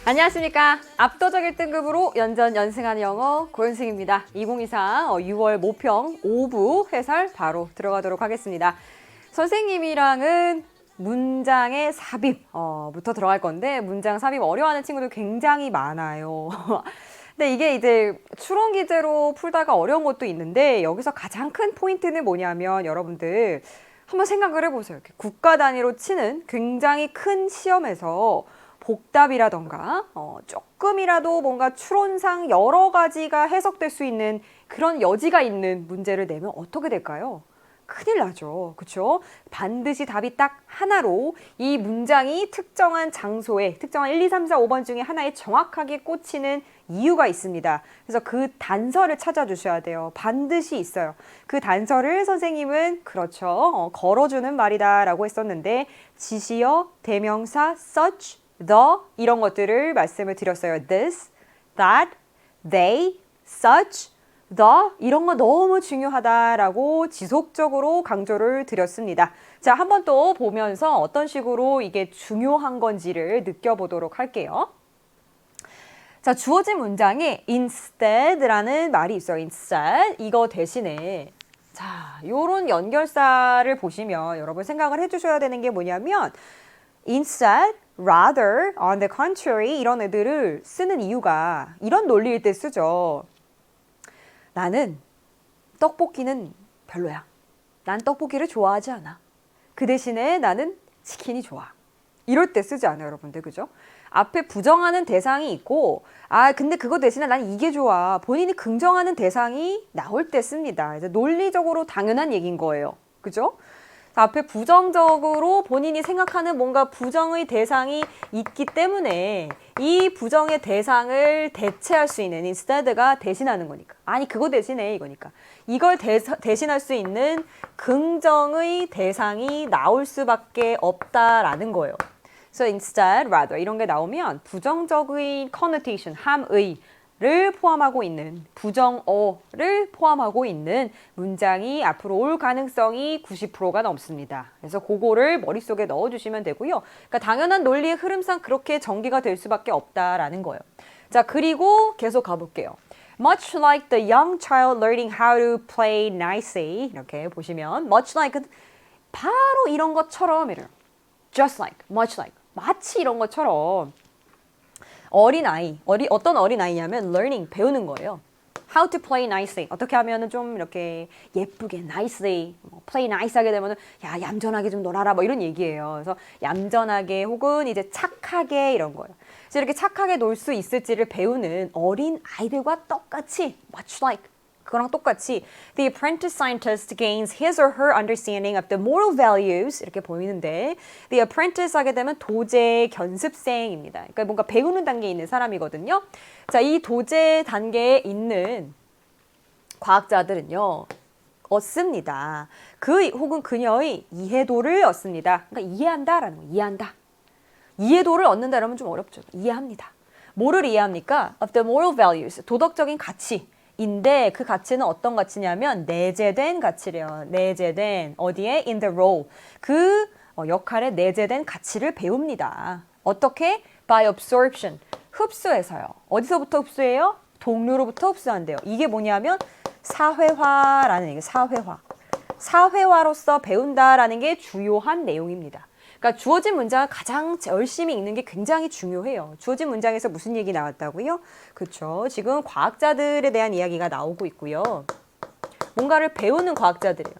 안녕하십니까. 압도적 1등급으로 연전 연승하는 영어 고현승입니다. 2024 6월 모평 5부 해설 바로 들어가도록 하겠습니다. 선생님이랑은 문장의 삽입부터 들어갈 건데 문장 삽입 어려워하는 친구들 굉장히 많아요. 근데 이게 이제 추론 기제로 풀다가 어려운 것도 있는데 여기서 가장 큰 포인트는 뭐냐면 여러분들 한번 생각을 해보세요. 이렇게 국가 단위로 치는 굉장히 큰 시험에서 복답이라던가 조금이라도 뭔가 추론상 여러 가지가 해석될 수 있는 그런 여지가 있는 문제를 내면 어떻게 될까요? 큰일 나죠. 그렇죠? 반드시 답이 딱 하나로 이 문장이 특정한 장소에 특정한 1, 2, 3, 4, 5번 중에 하나에 정확하게 꽂히는 이유가 있습니다. 그래서 그 단서를 찾아주셔야 돼요. 반드시 있어요. 그 단서를 선생님은 그렇죠. 걸어주는 말이다 라고 했었는데 지시어, 대명사, such, the 이런 것들을 말씀을 드렸어요. this, that, they, such, the 이런 거 너무 중요하다라고 지속적으로 강조를 드렸습니다. 자, 한번 또 보면서 어떤 식으로 이게 중요한 건지를 느껴보도록 할게요. 자, 주어진 문장에 instead라는 말이 있어요. instead 이거 대신에 자, 요런 연결사를 보시면 여러분 생각을 해주셔야 되는 게 뭐냐면 instead, rather, on the contrary 이런 애들을 쓰는 이유가 이런 논리일 때 쓰죠. 나는 떡볶이는 별로야. 난 떡볶이를 좋아하지 않아. 그 대신에 나는 치킨이 좋아. 이럴 때 쓰지 않아요, 여러분들. 그죠? 앞에 부정하는 대상이 있고 근데 그거 대신에 난 이게 좋아. 본인이 긍정하는 대상이 나올 때 씁니다. 이제 논리적으로 당연한 얘기인 거예요. 그죠? 앞에 부정적으로 본인이 생각하는 뭔가 부정의 대상이 있기 때문에 이 부정의 대상을 대체할 수 있는 instead가 대신하는 거니까. 아니 그거 대신해 이거니까. 이걸 대신할 수 있는 긍정의 대상이 나올 수밖에 없다라는 거예요. So instead, rather 이런 게 나오면 부정적의 connotation, 함의를 포함하고 있는 부정어를 포함하고 있는 문장이 앞으로 올 가능성이 90%가 넘습니다. 그래서 그거를 머릿속에 넣어주시면 되고요. 그러니까 당연한 논리의 흐름상 그렇게 전개가 될 수밖에 없다라는 거예요. 자, 그리고 계속 가볼게요. Much like the young child learning how to play nicely 이렇게 보시면 much like 바로 이런 것처럼 이래요. Just like, much like 마치 이런 것처럼 어린아이, 어떤 어린아이냐면 learning, 배우는 거예요. How to play nicely. 어떻게 하면은 좀 이렇게 예쁘게, nicely, play nice 하게 되면은 야, 얌전하게 좀 놀아라 뭐 이런 얘기예요. 그래서 얌전하게 혹은 이제 착하게 이런 거예요. 그래서 이렇게 착하게 놀 수 있을지를 배우는 어린 아이들과 똑같이 much like 그거랑 똑같이 the apprentice scientist gains his or her understanding of the moral values 이렇게 보이는데 the apprentice 하게 되면 도제 견습생입니다. 그러니까 뭔가 배우는 단계에 있는 사람이거든요. 자, 이 도제 단계에 있는 과학자들은요. 얻습니다. 그 혹은 그녀의 이해도를 얻습니다. 그러니까 이해한다라는 거, 이해한다. 이해도를 얻는다 이러면 좀 어렵죠. 이해합니다. 뭐를 이해합니까? Of the moral values, 도덕적인 가치. 인데 그 가치는 어떤 가치냐면 내재된 가치래요. 내재된 어디에? In the role. 그 역할에 내재된 가치를 배웁니다. 어떻게? By absorption. 흡수해서요. 어디서부터 흡수해요? 동료로부터 흡수한대요. 이게 뭐냐면 사회화라는 얘기예요. 사회화. 사회화로서 배운다라는 게 주요한 내용입니다. 그러니까 주어진 문장을 가장 열심히 읽는 게 굉장히 중요해요. 주어진 문장에서 무슨 얘기 나왔다고요? 그렇죠. 지금 과학자들에 대한 이야기가 나오고 있고요. 뭔가를 배우는 과학자들이에요.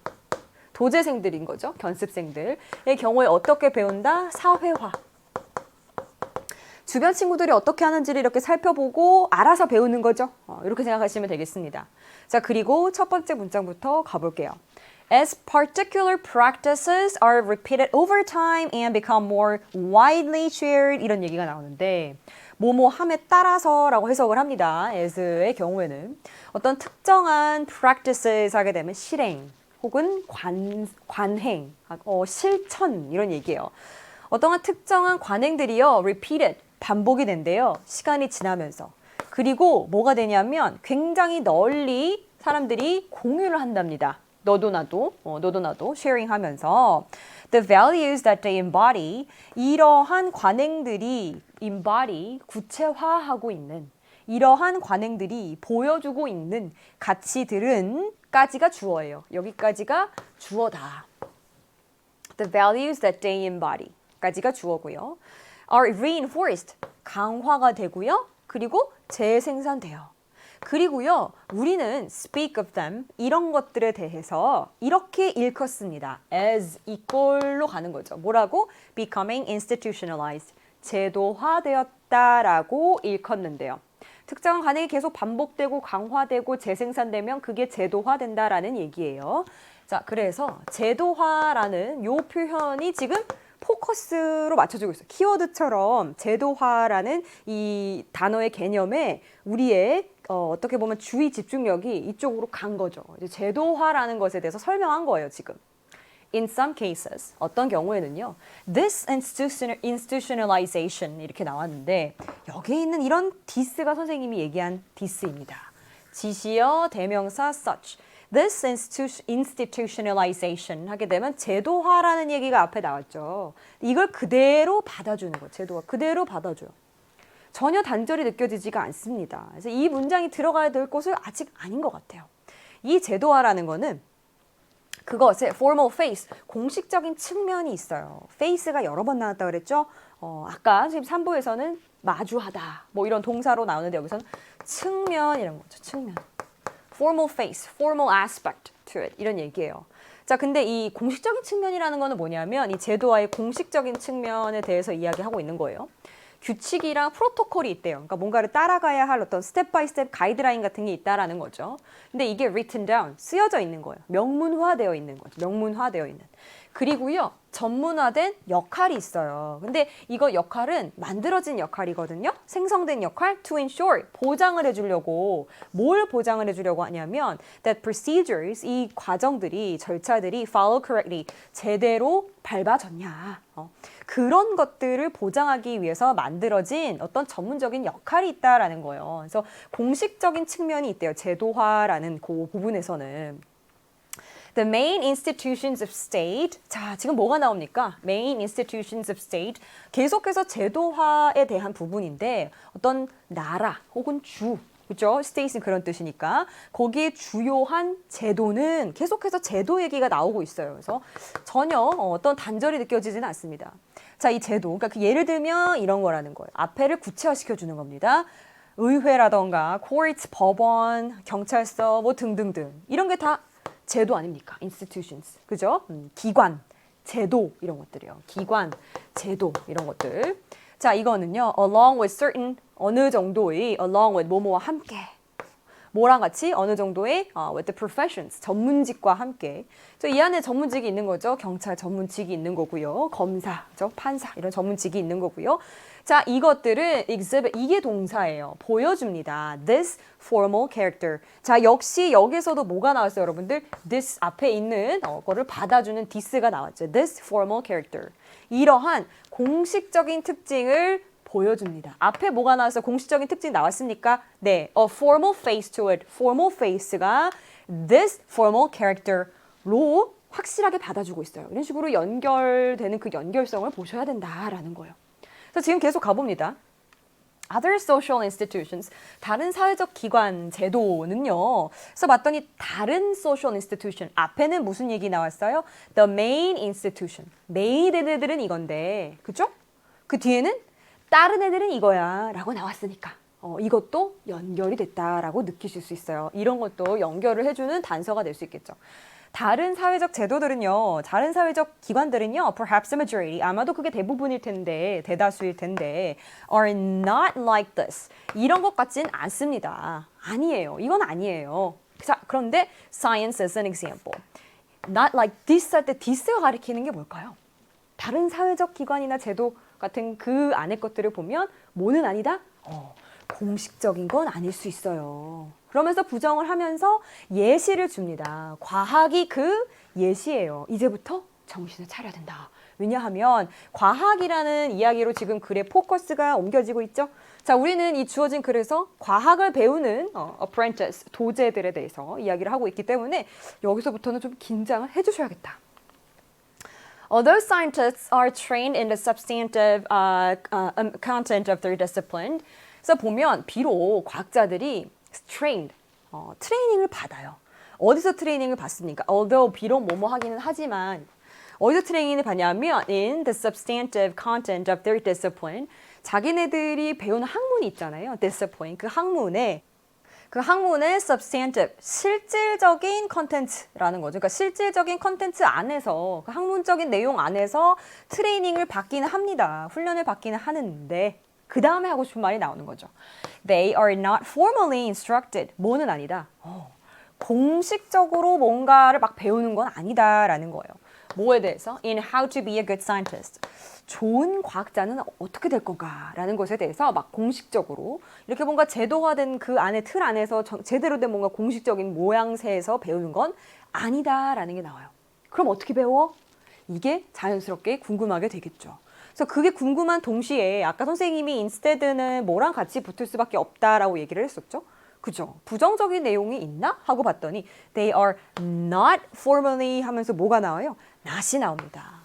도제생들인 거죠. 견습생들의 경우에 어떻게 배운다? 사회화. 주변 친구들이 어떻게 하는지를 이렇게 살펴보고 알아서 배우는 거죠. 이렇게 생각하시면 되겠습니다. 자, 그리고 첫 번째 문장부터 가볼게요. As particular practices are repeated over time and become more widely shared 이런 얘기가 나오는데 뭐뭐함에 따라서라고 해석을 합니다. as의 경우에는 어떤 특정한 practices 하게 되면 실행 혹은 관행, 실천 이런 얘기예요. 어떤 특정한 관행들이요 repeated 반복이 된대요. 시간이 지나면서. 그리고 뭐가 되냐면 굉장히 널리 사람들이 공유를 한답니다. 너도 나도 sharing하면서 the values that they embody 이러한 관행들이 embody 구체화하고 있는 이러한 관행들이 보여주고 있는 가치들은 까지가 주어예요. 여기까지가 주어다. The values that they embody 까지가 주어고요. are reinforced 강화가 되고요. 그리고 재생산돼요. 그리고요, 우리는 speak of them 이런 것들에 대해서 이렇게 일컫습니다. as 이꼴로 가는 거죠. 뭐라고? becoming institutionalized 제도화되었다라고 일컫는데요. 특정한 관행이 계속 반복되고 강화되고 재생산되면 그게 제도화된다라는 얘기예요. 자, 그래서 제도화라는 요 표현이 지금 포커스로 맞춰주고 있어요. 키워드처럼 제도화라는 이 단어의 개념에 우리의 어떻게 보면 주의 집중력이 이쪽으로 간 거죠. 이제 제도화라는 것에 대해서 설명한 거예요, 지금. In some cases, 어떤 경우에는요. This institutionalization 이렇게 나왔는데 여기에 있는 이런 this가 선생님이 얘기한 this입니다. 지시어, 대명사, such. This institutionalization 하게 되면 제도화라는 얘기가 앞에 나왔죠. 이걸 그대로 받아주는 거예요. 제도화 그대로 받아줘요. 전혀 단절이 느껴지지가 않습니다. 그래서 이 문장이 들어가야 될 곳은 아직 아닌 것 같아요. 이 제도화라는 거는 그것의 formal face, 공식적인 측면이 있어요. face가 여러 번 나왔다고 그랬죠? 아까 지금 3부에서는 마주하다, 뭐 이런 동사로 나오는데 여기서는 측면 이런 거죠. 측면. formal face, formal aspect to it 이런 얘기예요. 자, 근데 이 공식적인 측면이라는 거는 뭐냐면 이 제도화의 공식적인 측면에 대해서 이야기하고 있는 거예요. 규칙이랑 프로토콜이 있대요. 그러니까 뭔가를 따라가야 할 어떤 스텝 바이 스텝 가이드라인 같은 게 있다라는 거죠. 근데 이게 written down, 쓰여져 있는 거예요. 명문화되어 있는 거죠. 명문화되어 있는. 그리고요, 전문화된 역할이 있어요. 근데 이거 역할은 만들어진 역할이거든요. 생성된 역할, to ensure, 보장을 해주려고. 뭘 보장을 해주려고 하냐면 that procedures, 이 과정들이, 절차들이 follow correctly, 제대로 밟아졌냐. 그런 것들을 보장하기 위해서 만들어진 어떤 전문적인 역할이 있다라는 거예요. 그래서 공식적인 측면이 있대요. 제도화라는 그 부분에서는. The main institutions of state. 자, 지금 뭐가 나옵니까? Main institutions of state. 계속해서 제도화에 대한 부분인데 어떤 나라 혹은 주. 그렇죠? state는 그런 뜻이니까 거기에 주요한 제도는 계속해서 제도 얘기가 나오고 있어요. 그래서 전혀 어떤 단절이 느껴지지는 않습니다. 자, 이 제도, 그러니까 그 예를 들면 이런 거라는 거예요. 앞에를 구체화시켜 주는 겁니다. 의회라던가 court, 법원, 경찰서 뭐 등등등 이런 게 다 제도 아닙니까? institutions, 그죠? 기관, 제도 이런 것들이요. 기관, 제도 이런 것들. 자, 이거는요. along with certain 어느 정도의 along with 뭐뭐와 함께 뭐랑 같이 어느 정도의 with the professions 전문직과 함께 이 안에 전문직이 있는 거죠. 경찰 전문직이 있는 거고요. 검사, 그죠? 판사 이런 전문직이 있는 거고요. 자, 이것들을 exhibit 이게 동사예요. 보여줍니다. This formal character. 자, 역시 여기서도 뭐가 나왔어요, 여러분들? This 앞에 있는 거를 받아주는 this가 나왔죠. This formal character. 이러한 공식적인 특징을 보여줍니다. 앞에 뭐가 나와서 공식적인 특징 나왔습니까? 네, a formal face to it. formal face가 this formal character로 확실하게 받아주고 있어요. 이런 식으로 연결되는 그 연결성을 보셔야 된다라는 거예요. 그래서 지금 계속 가봅니다. Other social institutions, 다른 사회적 기관 제도는요. 그래서 봤더니 다른 social institution, 앞에는 무슨 얘기 나왔어요? The main institution, 메인 애들은 이건데, 그죠? 그 뒤에는 다른 애들은 이거야 라고 나왔으니까 이것도 연결이 됐다라고 느끼실 수 있어요. 이런 것도 연결을 해주는 단서가 될 수 있겠죠. 다른 사회적 제도들은요, 다른 사회적 기관들은요, perhaps a majority, 아마도 그게 대부분일 텐데, 대다수일 텐데, are not like this. 이런 것 같진 않습니다. 아니에요. 이건 아니에요. 자, 그런데 science is an example. Not like this 할 때 this가 가리키는 게 뭘까요? 다른 사회적 기관이나 제도 같은 그 안의 것들을 보면 뭐는 아니다? 공식적인 건 아닐 수 있어요. 그러면서 부정을 하면서 예시를 줍니다. 과학이 그 예시예요. 이제부터 정신을 차려야 된다. 왜냐하면 과학이라는 이야기로 지금 글의 포커스가 옮겨지고 있죠. 자, 우리는 이 주어진 글에서 과학을 배우는 apprentice, 도제들에 대해서 이야기를 하고 있기 때문에 여기서부터는 좀 긴장을 해주셔야겠다. Although scientists are trained in the substantive content of their discipline, 그래서 보면 비록 과학자들이 trained, 트레이닝을 받아요. 어디서 트레이닝을 받습니까? Although 비록 뭐뭐 하기는 하지만 어디서 트레이닝을 받냐면 in the substantive content of their discipline, 자기네들이 배우는 학문이 있잖아요. discipline, 그 학문의 substantive, 실질적인 컨텐츠라는 거죠. 그러니까 실질적인 컨텐츠 안에서, 그 학문적인 내용 안에서 트레이닝을 받기는 합니다. 훈련을 받기는 하는데 그 다음에 하고 싶은 말이 나오는 거죠. They are not formally instructed. 뭐는 아니다. 공식적으로 뭔가를 막 배우는 건 아니다라는 거예요. 뭐에 대해서? In how to be a good scientist. 좋은 과학자는 어떻게 될 건가라는 것에 대해서 막 공식적으로 이렇게 뭔가 제도화된 그 안에 틀 안에서 제대로 된 뭔가 공식적인 모양새에서 배우는 건 아니다라는 게 나와요. 그럼 어떻게 배워? 이게 자연스럽게 궁금하게 되겠죠. 그래서 그게 궁금한 동시에 아까 선생님이 instead는 뭐랑 같이 붙을 수밖에 없다라고 얘기를 했었죠. 그죠? 부정적인 내용이 있나? 하고 봤더니 they are not formally 하면서 뭐가 나와요? not이 나옵니다.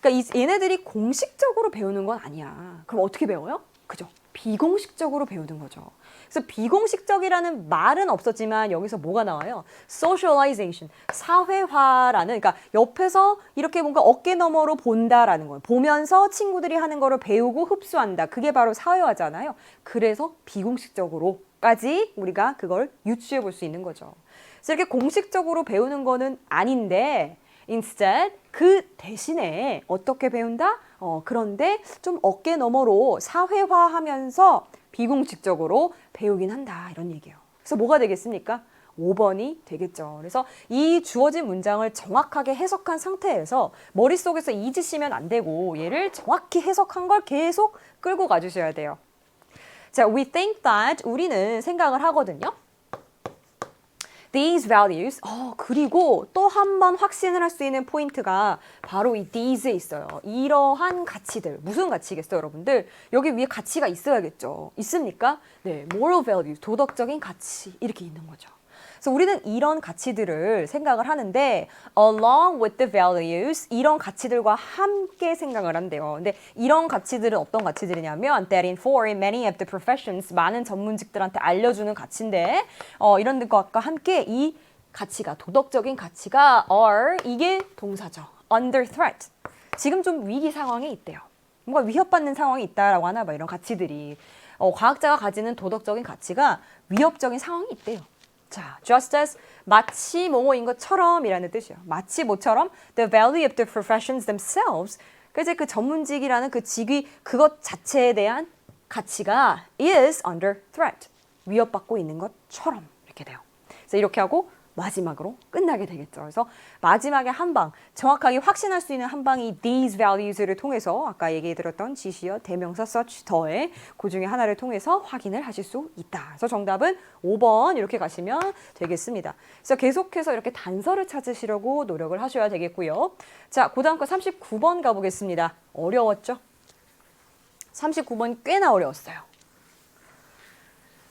그러니까 얘네들이 공식적으로 배우는 건 아니야. 그럼 어떻게 배워요? 그죠? 비공식적으로 배우는 거죠. 그래서 비공식적이라는 말은 없었지만 여기서 뭐가 나와요? socialization, 사회화라는, 그러니까 옆에서 이렇게 뭔가 어깨 너머로 본다라는 거예요. 보면서 친구들이 하는 거를 배우고 흡수한다. 그게 바로 사회화잖아요. 그래서 비공식적으로까지 우리가 그걸 유추해 볼 수 있는 거죠. 그래서 이렇게 공식적으로 배우는 거는 아닌데 instead 그 대신에 어떻게 배운다? 그런데 좀 어깨 너머로 사회화하면서 비공식적으로 배우긴 한다 이런 얘기예요. 그래서 뭐가 되겠습니까? 5번이 되겠죠. 그래서 이 주어진 문장을 정확하게 해석한 상태에서 머릿속에서 잊으시면 안 되고 얘를 정확히 해석한 걸 계속 끌고 가주셔야 돼요. 자, we think that 우리는 생각을 하거든요. These values, 그리고 또 한 번 확신을 할 수 있는 포인트가 바로 이 these에 있어요. 이러한 가치들, 무슨 가치겠어요, 여러분들? 여기 위에 가치가 있어야겠죠. 있습니까? 네, moral values, 도덕적인 가치 이렇게 있는 거죠. 그래서 우리는 이런 가치들을 생각을 하는데 along with the values, 이런 가치들과 함께 생각을 한대요. 근데 이런 가치들은 어떤 가치들이냐면 that inform many of the professions, 많은 전문직들한테 알려주는 가치인데 이런 것과 함께 이 가치가, 도덕적인 가치가 are, 이게 동사죠. under threat. 지금 좀 위기 상황에 있대요. 뭔가 위협받는 상황이 있다라고 하나 봐, 이런 가치들이. 과학자가 가지는 도덕적인 가치가 위협적인 상황이 있대요. 자, just as, 마치 뭐뭐인 것처럼 이라는 뜻이에요. 마치 뭐처럼 the value of the professions themselves, 그래서 그 전문직이라는 그 직위, 그것 자체에 대한 가치가 is under threat, 위협받고 있는 것처럼 이렇게 돼요. 그래서 이렇게 하고 마지막으로 끝나게 되겠죠. 그래서 마지막에 한 방, 정확하게 확신할 수 있는 한 방이 these values를 통해서 아까 얘기해드렸던 지시어, 대명사, such, 더의 그 중에 하나를 통해서 확인을 하실 수 있다. 그래서 정답은 5번 이렇게 가시면 되겠습니다. 그래서 계속해서 이렇게 단서를 찾으시려고 노력을 하셔야 되겠고요. 자, 그 다음 거 39번 가보겠습니다. 어려웠죠? 39번 꽤나 어려웠어요.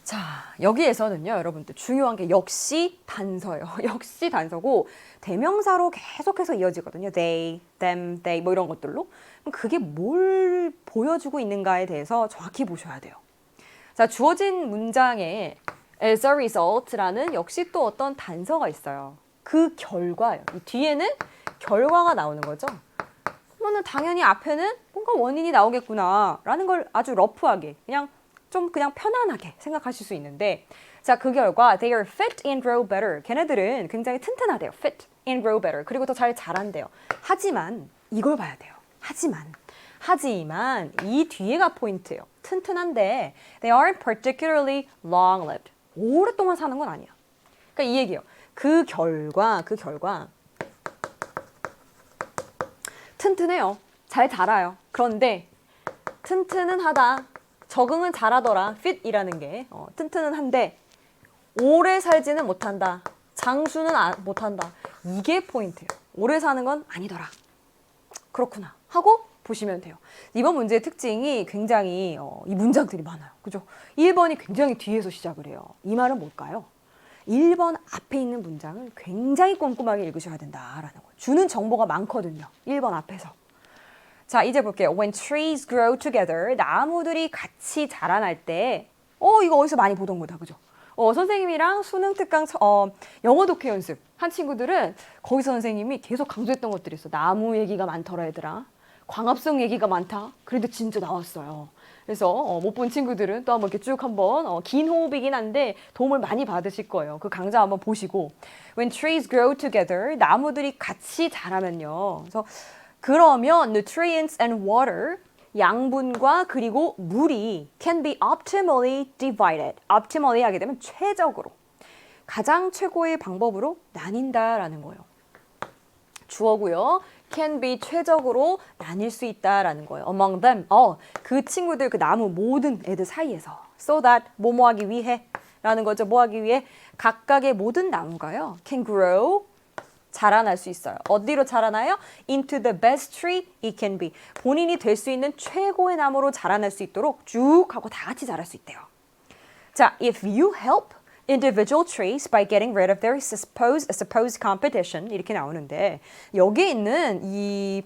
자, 여기에서는요, 여러분들 중요한 게 역시 단서예요. 역시 단서고 대명사로 계속해서 이어지거든요. they, them, they 뭐 이런 것들로. 그럼 그게 뭘 보여주고 있는가에 대해서 정확히 보셔야 돼요. 자, 주어진 문장에 as a result라는 역시 또 어떤 단서가 있어요. 그 결과예요. 이 뒤에는 결과가 나오는 거죠. 그러면 당연히 앞에는 뭔가 원인이 나오겠구나 라는 걸 아주 러프하게 그냥 편안하게 생각하실 수 있는데, 자, 그 결과 they are fit and grow better. 걔네들은 굉장히 튼튼하대요. fit and grow better. 그리고 더 잘 자란대요. 하지만 이걸 봐야 돼요. 하지만 이 뒤에가 포인트예요. 튼튼한데 they aren't particularly long-lived. 오랫동안 사는 건 아니야. 그러니까 이 얘기예요. 그 결과 튼튼해요. 잘 자라요. 그런데 튼튼은 하다. 적응은 잘하더라. fit이라는 게 튼튼은 한데 오래 살지는 못한다. 장수는 못한다. 이게 포인트예요. 오래 사는 건 아니더라. 그렇구나 하고 보시면 돼요. 이번 문제의 특징이 굉장히 이 문장들이 많아요. 그죠? 1번이 굉장히 뒤에서 시작을 해요. 이 말은 뭘까요? 1번 앞에 있는 문장을 굉장히 꼼꼼하게 읽으셔야 된다라는 거예요. 주는 정보가 많거든요. 1번 앞에서. 자, 이제 볼게요. When trees grow together, 나무들이 같이 자라날 때, 이거 어디서 많이 보던 거다, 그죠? 선생님이랑 수능 특강 영어 독해 연습 한 친구들은 거기서 선생님이 계속 강조했던 것들이 있어. 나무 얘기가 많더라, 얘들아. 광합성 얘기가 많다. 그래도 진짜 나왔어요. 그래서 못 본 친구들은 또 한번 이렇게 쭉 한번 긴 호흡이긴 한데 도움을 많이 받으실 거예요. 그 강좌 한번 보시고 When trees grow together, 나무들이 같이 자라면요. 그래서 그러면 nutrients and water, 양분과 그리고 물이 can be optimally divided. optimally 하게 되면 최적으로, 가장 최고의 방법으로 나뉜다라는 거예요. 주어고요. can be 최적으로 나뉠 수 있다라는 거예요. among them, 그 친구들, 그 나무 모든 애들 사이에서 so that 뭐뭐 하기 위해 라는 거죠. 뭐 하기 위해 각각의 모든 나무가요 can grow, 자라날 수 있어요. 어디로 자라나요? Into the best tree it can be. 본인이 될 수 있는 최고의 나무로 자라날 수 있도록 쭉 하고 다 같이 자랄 수 있대요. 자, if you help individual trees by getting rid of their supposed competition, 이렇게 나오는데 여기에 있는 이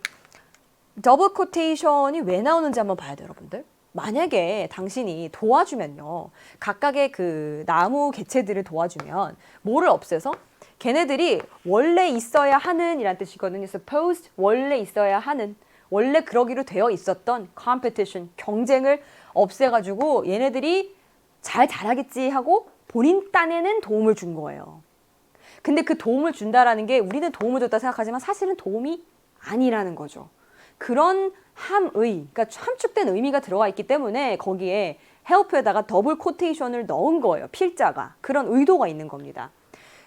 더블 코테이션이 왜 나오는지 한번 봐야 돼요, 여러분들. 만약에 당신이 도와주면요, 각각의 그 나무 개체들을 도와주면 뭐를 없애서? 걔네들이 원래 있어야 하는 이란 뜻이거든요. supposed, 원래 있어야 하는, 원래 그러기로 되어 있었던 competition, 경쟁을 없애가지고 얘네들이 잘 자라겠지 하고 본인 딴에는 도움을 준 거예요. 근데 그 도움을 준다라는 게 우리는 도움을 줬다 생각하지만 사실은 도움이 아니라는 거죠. 그런 그러니까 함축된 의미가 들어가 있기 때문에 거기에 help에다가 더블 코테이션을 넣은 거예요. 필자가. 그런 의도가 있는 겁니다.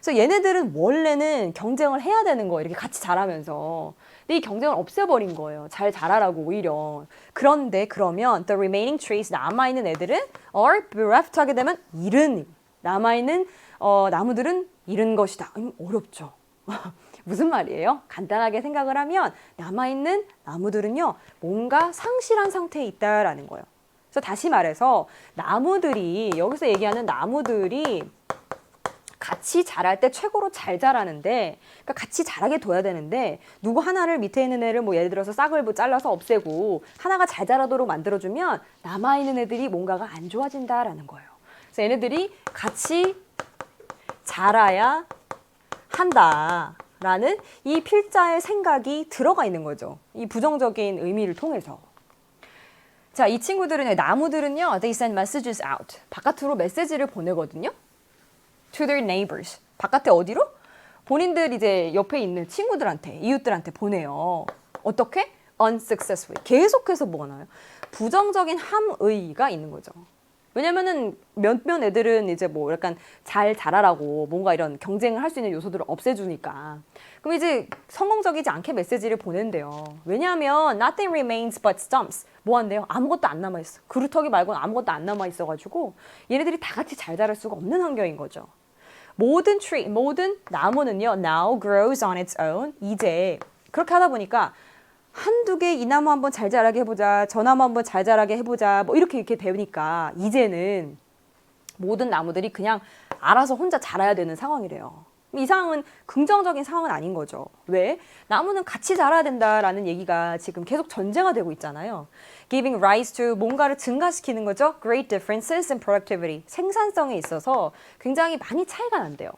그래서 얘네들은 원래는 경쟁을 해야 되는 거예요. 이렇게 같이 자라면서. 근데 이 경쟁을 없애버린 거예요. 잘 자라라고 오히려. 그런데 그러면 the remaining trees, 남아있는 애들은 are bereft 하게 되면 잃은, 남아있는 나무들은 잃은 것이다. 어렵죠. 무슨 말이에요? 간단하게 생각을 하면 남아있는 나무들은요, 뭔가 상실한 상태에 있다라는 거예요. 그래서 다시 말해서 나무들이, 여기서 얘기하는 나무들이 같이 자랄 때 최고로 잘 자라는데, 그러니까 같이 자라게 둬야 되는데 누구 하나를, 밑에 있는 애를 뭐 예를 들어서 싹을 뭐 잘라서 없애고 하나가 잘 자라도록 만들어주면 남아있는 애들이 뭔가가 안 좋아진다라는 거예요. 그래서 얘네들이 같이 자라야 한다라는 이 필자의 생각이 들어가 있는 거죠. 이 부정적인 의미를 통해서. 자, 이 친구들은, 나무들은요, they send messages out. 바깥으로 메시지를 보내거든요. to their neighbors. 바깥에 어디로? 본인들 이제 옆에 있는 친구들한테, 이웃들한테 보내요. 어떻게? unsuccessfully. 계속해서 뭐가 나요? 부정적인 함의가 있는 거죠. 왜냐면은 몇몇 애들은 이제 뭐 약간 잘 자라라고 뭔가 이런 경쟁을 할 수 있는 요소들을 없애주니까. 그럼 이제 성공적이지 않게 메시지를 보낸대요. 왜냐하면 nothing remains but stumps. 뭐 한대요? 아무것도 안 남아있어. 그루터기 말고는 아무것도 안 남아있어가지고 얘네들이 다 같이 잘 자랄 수가 없는 환경인 거죠. 모든 나무는요, now grows on its own. 이제 그렇게 하다 보니까 한두 개 이 나무 한번 잘 자라게 해보자, 저 나무 한번 잘 자라게 해보자, 뭐 이렇게 되니까 이제는 모든 나무들이 그냥 알아서 혼자 자라야 되는 상황이래요. 이 상황은 긍정적인 상황은 아닌 거죠. 왜? 나무는 같이 자라야 된다라는 얘기가 지금 계속 전제가 되고 있잖아요. Giving rise to, 뭔가를 증가시키는 거죠. Great differences in productivity. 생산성에 있어서 굉장히 많이 차이가 난대요.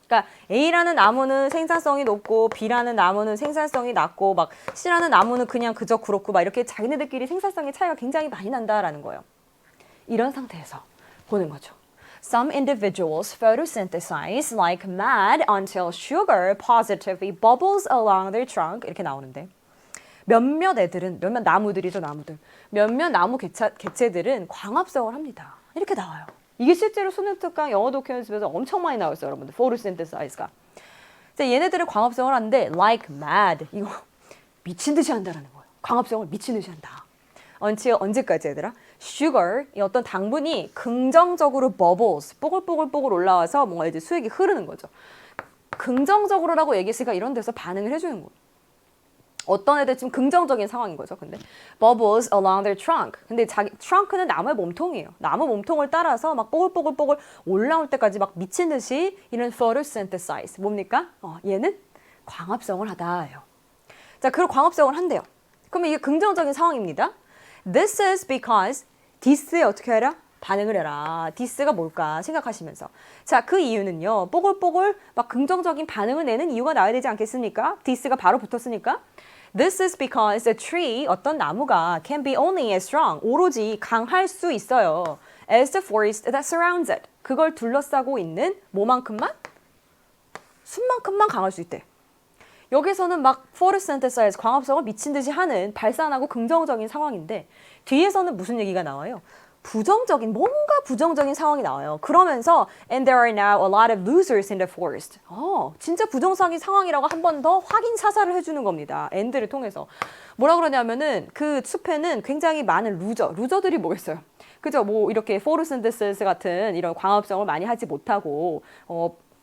그러니까 A라는 나무는 생산성이 높고 B라는 나무는 생산성이 낮고 막 C라는 나무는 그냥 그저 그렇고 막 이렇게 자기네들끼리 생산성의 차이가 굉장히 많이 난다라는 거예요. 이런 상태에서 보는 거죠. Some individuals photosynthesize like mad until sugar positively bubbles along their trunk. 이렇게 나오는데 몇몇 나무들이죠, 나무들. 몇몇 나무 개체들은 광합성을 합니다. 이렇게 나와요. 이게 실제로 수능 특강 영어 독해 연습에서 엄청 많이 나왔어요, 여러분들. photosynthesize가. 얘네들은 광합성을 하는데 like mad. 이거 미친 듯이 한다라는 거예요. 광합성을 미친 듯이 한다. 언제까지 얘들아? sugar, 이 어떤 당분이 긍정적으로 bubbles, 뽀글뽀글 올라와서 뭔가 이제 수액이 흐르는 거죠. 긍정적으로라고 얘기했으니까 이런 데서 반응을 해주는 거예요. 어떤 애들 지금 긍정적인 상황인 거죠. 근데 bubbles along their trunk. 근데 자기 trunk는 나무의 몸통이에요. 나무 몸통을 따라서 막 뽀글뽀글뽀글 올라올 때까지 막 미친 듯이 이런 photosynthesize. 뭡니까? 얘는 광합성을 하다예요. 자, 그 광합성을 한대요. 그러면 이게 긍정적인 상황입니다. This is because this에 어떻게 해라? 반응을 해라. this가 뭘까 생각하시면서. 자, 그 이유는요. 뽀글뽀글 막 긍정적인 반응을 내는 이유가 나와야 되지 않겠습니까? this가 바로 붙었으니까. This is because a tree, 어떤 나무가 can be only as strong, 오로지 강할 수 있어요. as the forest that surrounds it. 그걸 둘러싸고 있는 뭐만큼만? 숲만큼만 강할 수 있대. 여기서는 막 photosynthesize, 광합성을 미친 듯이 하는 발산하고 긍정적인 상황인데 뒤에서는 무슨 얘기가 나와요? 부정적인, 뭔가 부정적인 상황이 나와요. 그러면서 and there are now a lot of losers in the forest. 진짜 부정적인 상황이라고 한 번 더 확인 사살을 해주는 겁니다. and를 통해서. 뭐라 그러냐면은 그 숲에는 굉장히 많은 루저들이 뭐겠어요? 그죠? 뭐 이렇게 photosynthesis 같은 이런 광합성을 많이 하지 못하고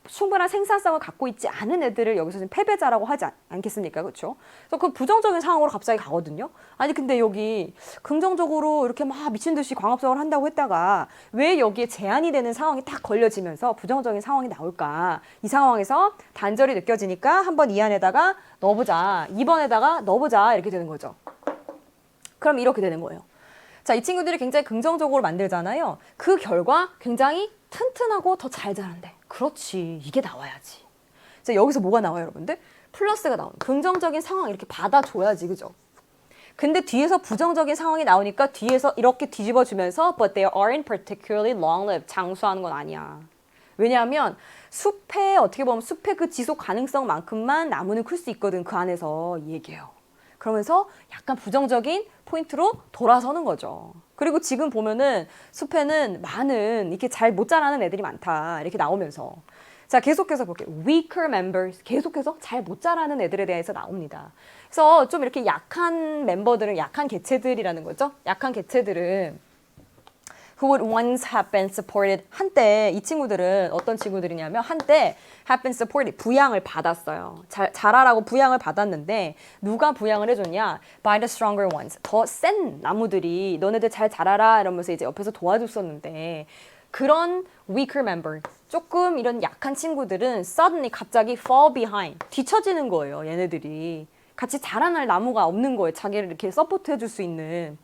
충분한 생산성을 갖고 있지 않은 애들을 여기서 지금 패배자라고 하지 않겠습니까? 그렇죠? 그래서 그 부정적인 상황으로 갑자기 가거든요. 아니 근데 여기 긍정적으로 이렇게 막 미친 듯이 광합성을 한다고 했다가 왜 여기에 제한이 되는 상황이 딱 걸려지면서 부정적인 상황이 나올까? 이 상황에서 단절이 느껴지니까 한번 이 안에다가 넣어보자. 2번에다가 넣어보자. 이렇게 되는 거죠. 그럼 이렇게 되는 거예요. 자, 이 친구들이 굉장히 긍정적으로 만들잖아요. 그 결과 굉장히 튼튼하고 더 잘 자란대. 그렇지. 이게 나와야지. 자, 여기서 뭐가 나와요, 여러분들? 플러스가 나오는. 긍정적인 상황 이렇게 받아줘야지, 그죠? 근데 뒤에서 부정적인 상황이 나오니까 뒤에서 이렇게 뒤집어주면서 but they aren't particularly long-lived. 장수하는 건 아니야. 왜냐하면 숲에 어떻게 보면 숲의 그 지속 가능성만큼만 나무는 클 수 있거든. 그 안에서 이 얘기예요. 그러면서 약간 부정적인 포인트로 돌아서는 거죠. 그리고 지금 보면은 숲에는 많은 이렇게 잘 못 자라는 애들이 많다. 이렇게 나오면서. 자, 계속해서 볼게요. weaker members. 계속해서 잘 못 자라는 애들에 대해서 나옵니다. 그래서 좀 이렇게 약한 멤버들은 약한 개체들이라는 거죠. 약한 개체들은 who would once have been supported. 한때 이 친구들은 어떤 친구들이냐면 한때 have been supported. 부양을 받았어요. 자라라고 부양을 받았는데 누가 부양을 해줬냐? by the stronger ones. 더 센 나무들이 너네들 잘 자라라 이러면서 이제 옆에서 도와줬었는데 그런 weaker member. 조금 이런 약한 친구들은 suddenly 갑자기 fall behind. 뒤처지는 거예요. 얘네들이. 같이 자라날 나무가 없는 거예요. 자기를 이렇게 서포트 해줄 수 있는.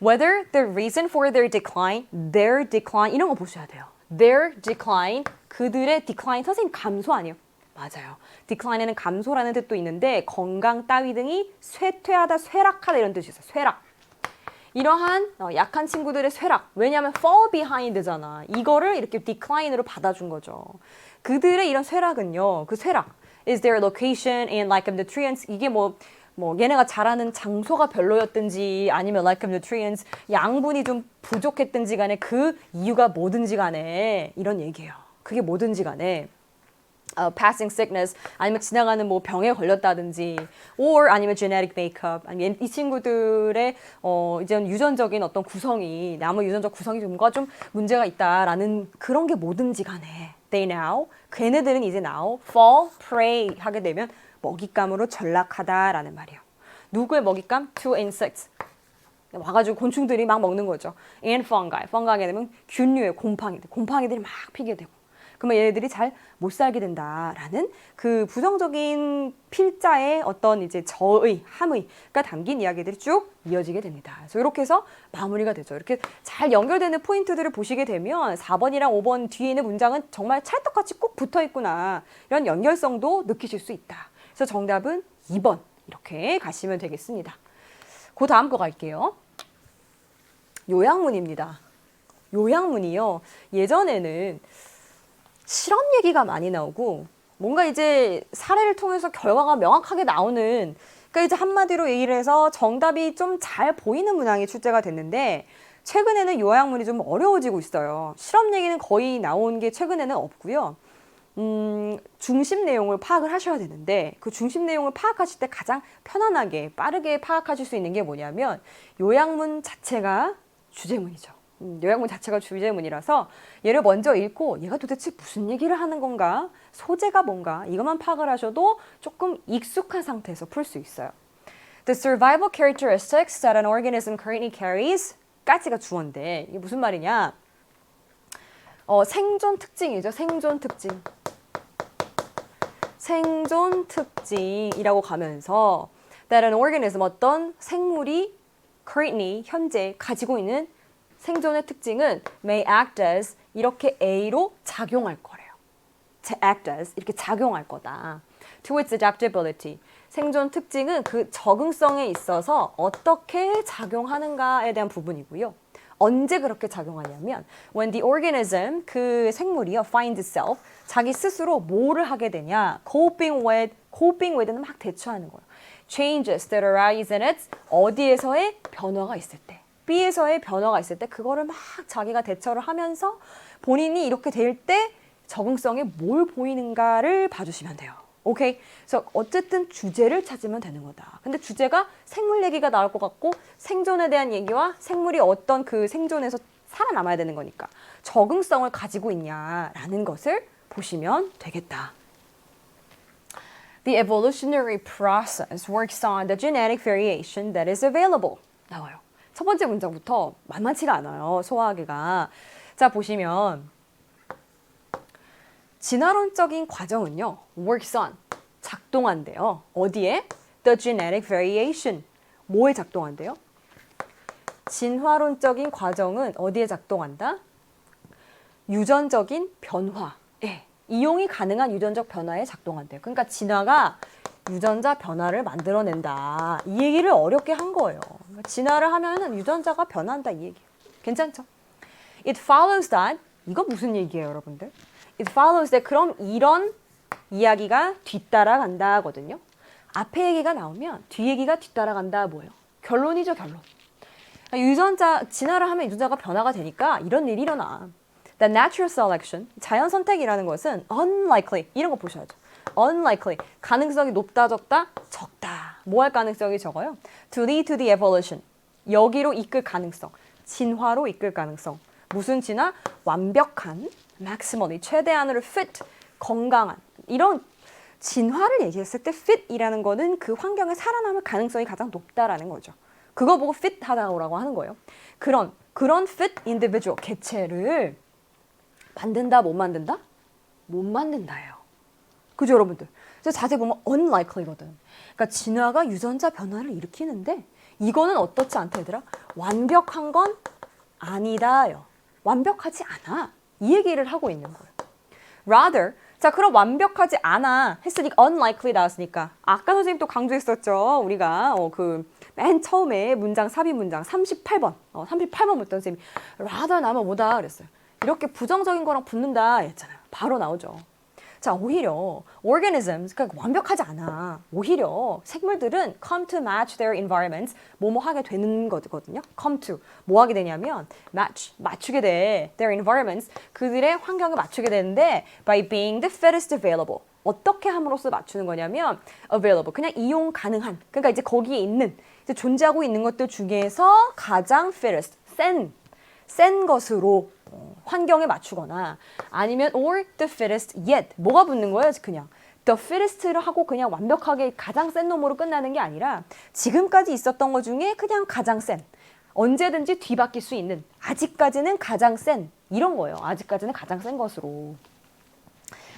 Whether the reason for their decline 이런 거 보셔야 돼요. Their decline, 그들의 decline, 선생님 감소 아니에요? 맞아요. decline에는 감소라는 뜻도 있는데 건강 따위 등이 쇠퇴하다, 쇠락하다 이런 뜻이 있어요. 쇠락. 이러한 약한 친구들의 쇠락. 왜냐하면 fall behind잖아. 이거를 이렇게 decline으로 받아준 거죠. 그들의 이런 쇠락은요. 그 쇠락 is their location and like of nutrients. 이게 뭐 얘네가 자라는 장소가 별로였든지 아니면 like of nutrients 양분이 좀 부족했든지 간에 그 이유가 뭐든지 간에 이런 얘기예요. 그게 뭐든지 간에 passing sickness 아니면 지나가는 뭐 병에 걸렸다든지 or 아니면 genetic makeup 아니면 이 친구들의 이제 유전적인 어떤 구성이 나무 유전적 구성이 좀과 좀 문제가 있다라는 그런 게 뭐든지 간에 they now 걔네들은 이제 now fall prey 하게 되면 먹잇감으로 전락하다라는 말이에요. 누구의 먹잇감? To insects. 와가지고 곤충들이 막 먹는 거죠. And fungi. fungi하게 되면 균류의 곰팡이들이 막 피게 되고. 그러면 얘네들이 잘 못 살게 된다라는 그 부정적인 필자의 어떤 이제 함의가 담긴 이야기들이 쭉 이어지게 됩니다. 그래서 이렇게 해서 마무리가 되죠. 이렇게 잘 연결되는 포인트들을 보시게 되면 4번이랑 5번 뒤에 있는 문장은 정말 찰떡같이 꼭 붙어 있구나. 이런 연결성도 느끼실 수 있다. 그래서 정답은 2번 이렇게 가시면 되겠습니다. 그 다음 거 갈게요. 요약문입니다. 요약문이요. 예전에는 실험 얘기가 많이 나오고 뭔가 이제 사례를 통해서 결과가 명확하게 나오는 그러니까 이제 한마디로 얘기를 해서 정답이 좀 잘 보이는 문항이 출제가 됐는데 최근에는 요약문이 좀 어려워지고 있어요. 실험 얘기는 거의 나온 게 최근에는 없고요. 중심 내용을 파악을 하셔야 되는데 그 중심 내용을 파악하실 때 가장 편안하게 빠르게 파악하실 수 있는 게 뭐냐면 요약문 자체가 주제문이죠. 요약문 자체가 주제문이라서 얘를 먼저 읽고 얘가 도대체 무슨 얘기를 하는 건가? 소재가 뭔가? 이것만 파악을 하셔도 조금 익숙한 상태에서 풀 수 있어요. The survival characteristics that an organism currently carries 까지가 주어인데 이게 무슨 말이냐? 생존 특징이죠. 생존 특징. 생존 특징이라고 가면서 that an organism 어떤 생물이 currently 현재 가지고 있는 생존의 특징은 may act as 이렇게 A로 작용할 거래요. act as 이렇게 작용할 거다. To its adaptability. 생존 특징은 그 적응성에 있어서 어떻게 작용하는가에 대한 부분이고요. 언제 그렇게 작용하냐면 when the organism, 그 생물이요, find itself, 자기 스스로 뭐를 하게 되냐, coping with는 막 대처하는 거예요. changes that arise in it, 어디에서의 변화가 있을 때, B에서의 변화가 있을 때 그거를 막 자기가 대처를 하면서 본인이 이렇게 될 때 적응성에 뭘 보이는가를 봐주시면 돼요. 오케이? 그래서 어쨌든 주제를 찾으면 되는 거다. 근데 주제가 생물 얘기가 나올 것 같고 생존에 대한 얘기와 생물이 어떤 그 생존에서 살아남아야 되는 거니까 적응성을 가지고 있냐라는 것을 보시면 되겠다. The evolutionary process works on the genetic variation that is available. 나와요. 첫 번째 문장부터 만만치가 않아요. 소화하기가. 자, 보시면 진화론적인 과정은요. works on, 작동한대요. 어디에? The genetic variation. 뭐에 작동한대요? 진화론적인 과정은 어디에 작동한다? 유전적인 변화에, 이용이 가능한 유전적 변화에 작동한대요. 그러니까 진화가 유전자 변화를 만들어낸다. 이 얘기를 어렵게 한 거예요. 진화를 하면은 유전자가 변한다 이 얘기. 괜찮죠? It follows that. 이거 무슨 얘기예요, 여러분들? It follows that. 그럼 이런 이야기가 뒤따라간다 하거든요. 앞에 얘기가 나오면 뒤 얘기가 뒤따라간다 뭐예요? 결론이죠, 결론. 진화를 하면 유전자가 변화가 되니까 이런 일이 일어나. The natural selection, 자연 선택이라는 것은 unlikely, 이런 거 보셔야죠. unlikely, 가능성이 높다, 적다? 적다. 뭐 할 가능성이 적어요? To lead to the evolution, 여기로 이끌 가능성, 진화로 이끌 가능성. 무슨 진화? 완벽한, maximally, 최대한으로 fit, 건강한. 이런 진화를 얘기했을 때 fit이라는 거는 그 환경에 살아남을 가능성이 가장 높다라는 거죠. 그거 보고 fit 하다고 하는 거예요. 그런 fit individual, 개체를 만든다, 못 만든다? 못 만든다예요. 그죠, 여러분들? 그래서 자세히 보면 unlikely거든. 그러니까 진화가 유전자 변화를 일으키는데 이거는 어떻지 않다, 얘들아? 완벽한 건 아니다요. 완벽하지 않아. 이 얘기를 하고 있는 거예요. Rather, 자, 그럼 완벽하지 않아 했으니까 unlikely 나왔으니까 아까 선생님 또 강조했었죠. 우리가 맨 처음에 문장 삽입 문장 38번 38번 묻던 선생님이 rather 나면 뭐다 그랬어요. 이렇게 부정적인 거랑 붙는다 했잖아요. 바로 나오죠. 자, 오히려 organisms, 그러니까 완벽하지 않아. 오히려 생물들은 come to match their environments, 뭐뭐 하게 되는 거거든요. come to, 뭐 하게 되냐면 match, 맞추게 돼. their environments, 그들의 환경을 맞추게 되는데 by being the fittest available. 어떻게 함으로써 맞추는 거냐면 available, 그냥 이용 가능한. 그러니까 이제 거기에 있는, 이제 존재하고 있는 것들 중에서 가장 fittest, 센 것으로 환경에 맞추거나 아니면 or the fittest yet, 뭐가 붙는 거예요? 그냥 the fittest를 하고 그냥 완벽하게 가장 센 놈으로 끝나는 게 아니라 지금까지 있었던 것 중에 그냥 가장 센, 언제든지 뒤바뀔 수 있는, 아직까지는 가장 센, 이런 거예요. 아직까지는 가장 센 것으로.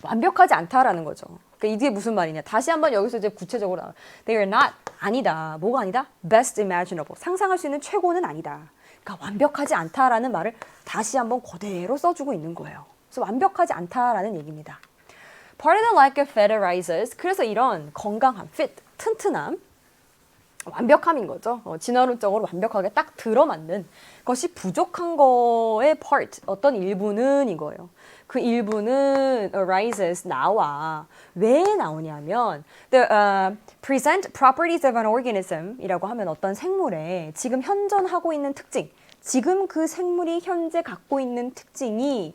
완벽하지 않다라는 거죠. 그러니까 이게 무슨 말이냐. 다시 한번 여기서 이제 구체적으로 나와요. They are not, 아니다. 뭐가 아니다? Best imaginable, 상상할 수 있는 최고는 아니다. 그러니까 완벽하지 않다라는 말을 다시 한번 그대로 써주고 있는 거예요. 그래서 완벽하지 않다라는 얘기입니다. Part of the lack of fit arises. 그래서 이런 건강함, fit, 튼튼함, 완벽함인 거죠. 진화론적으로 완벽하게 딱 들어맞는 것이 부족한 거의 part, 어떤 일부는 이거예요. 그 일부는 arises, 나와. 왜 나오냐면 the present properties of an organism 이라고 하면 어떤 생물의 지금 현존하고 있는 특징, 지금 그 생물이 현재 갖고 있는 특징이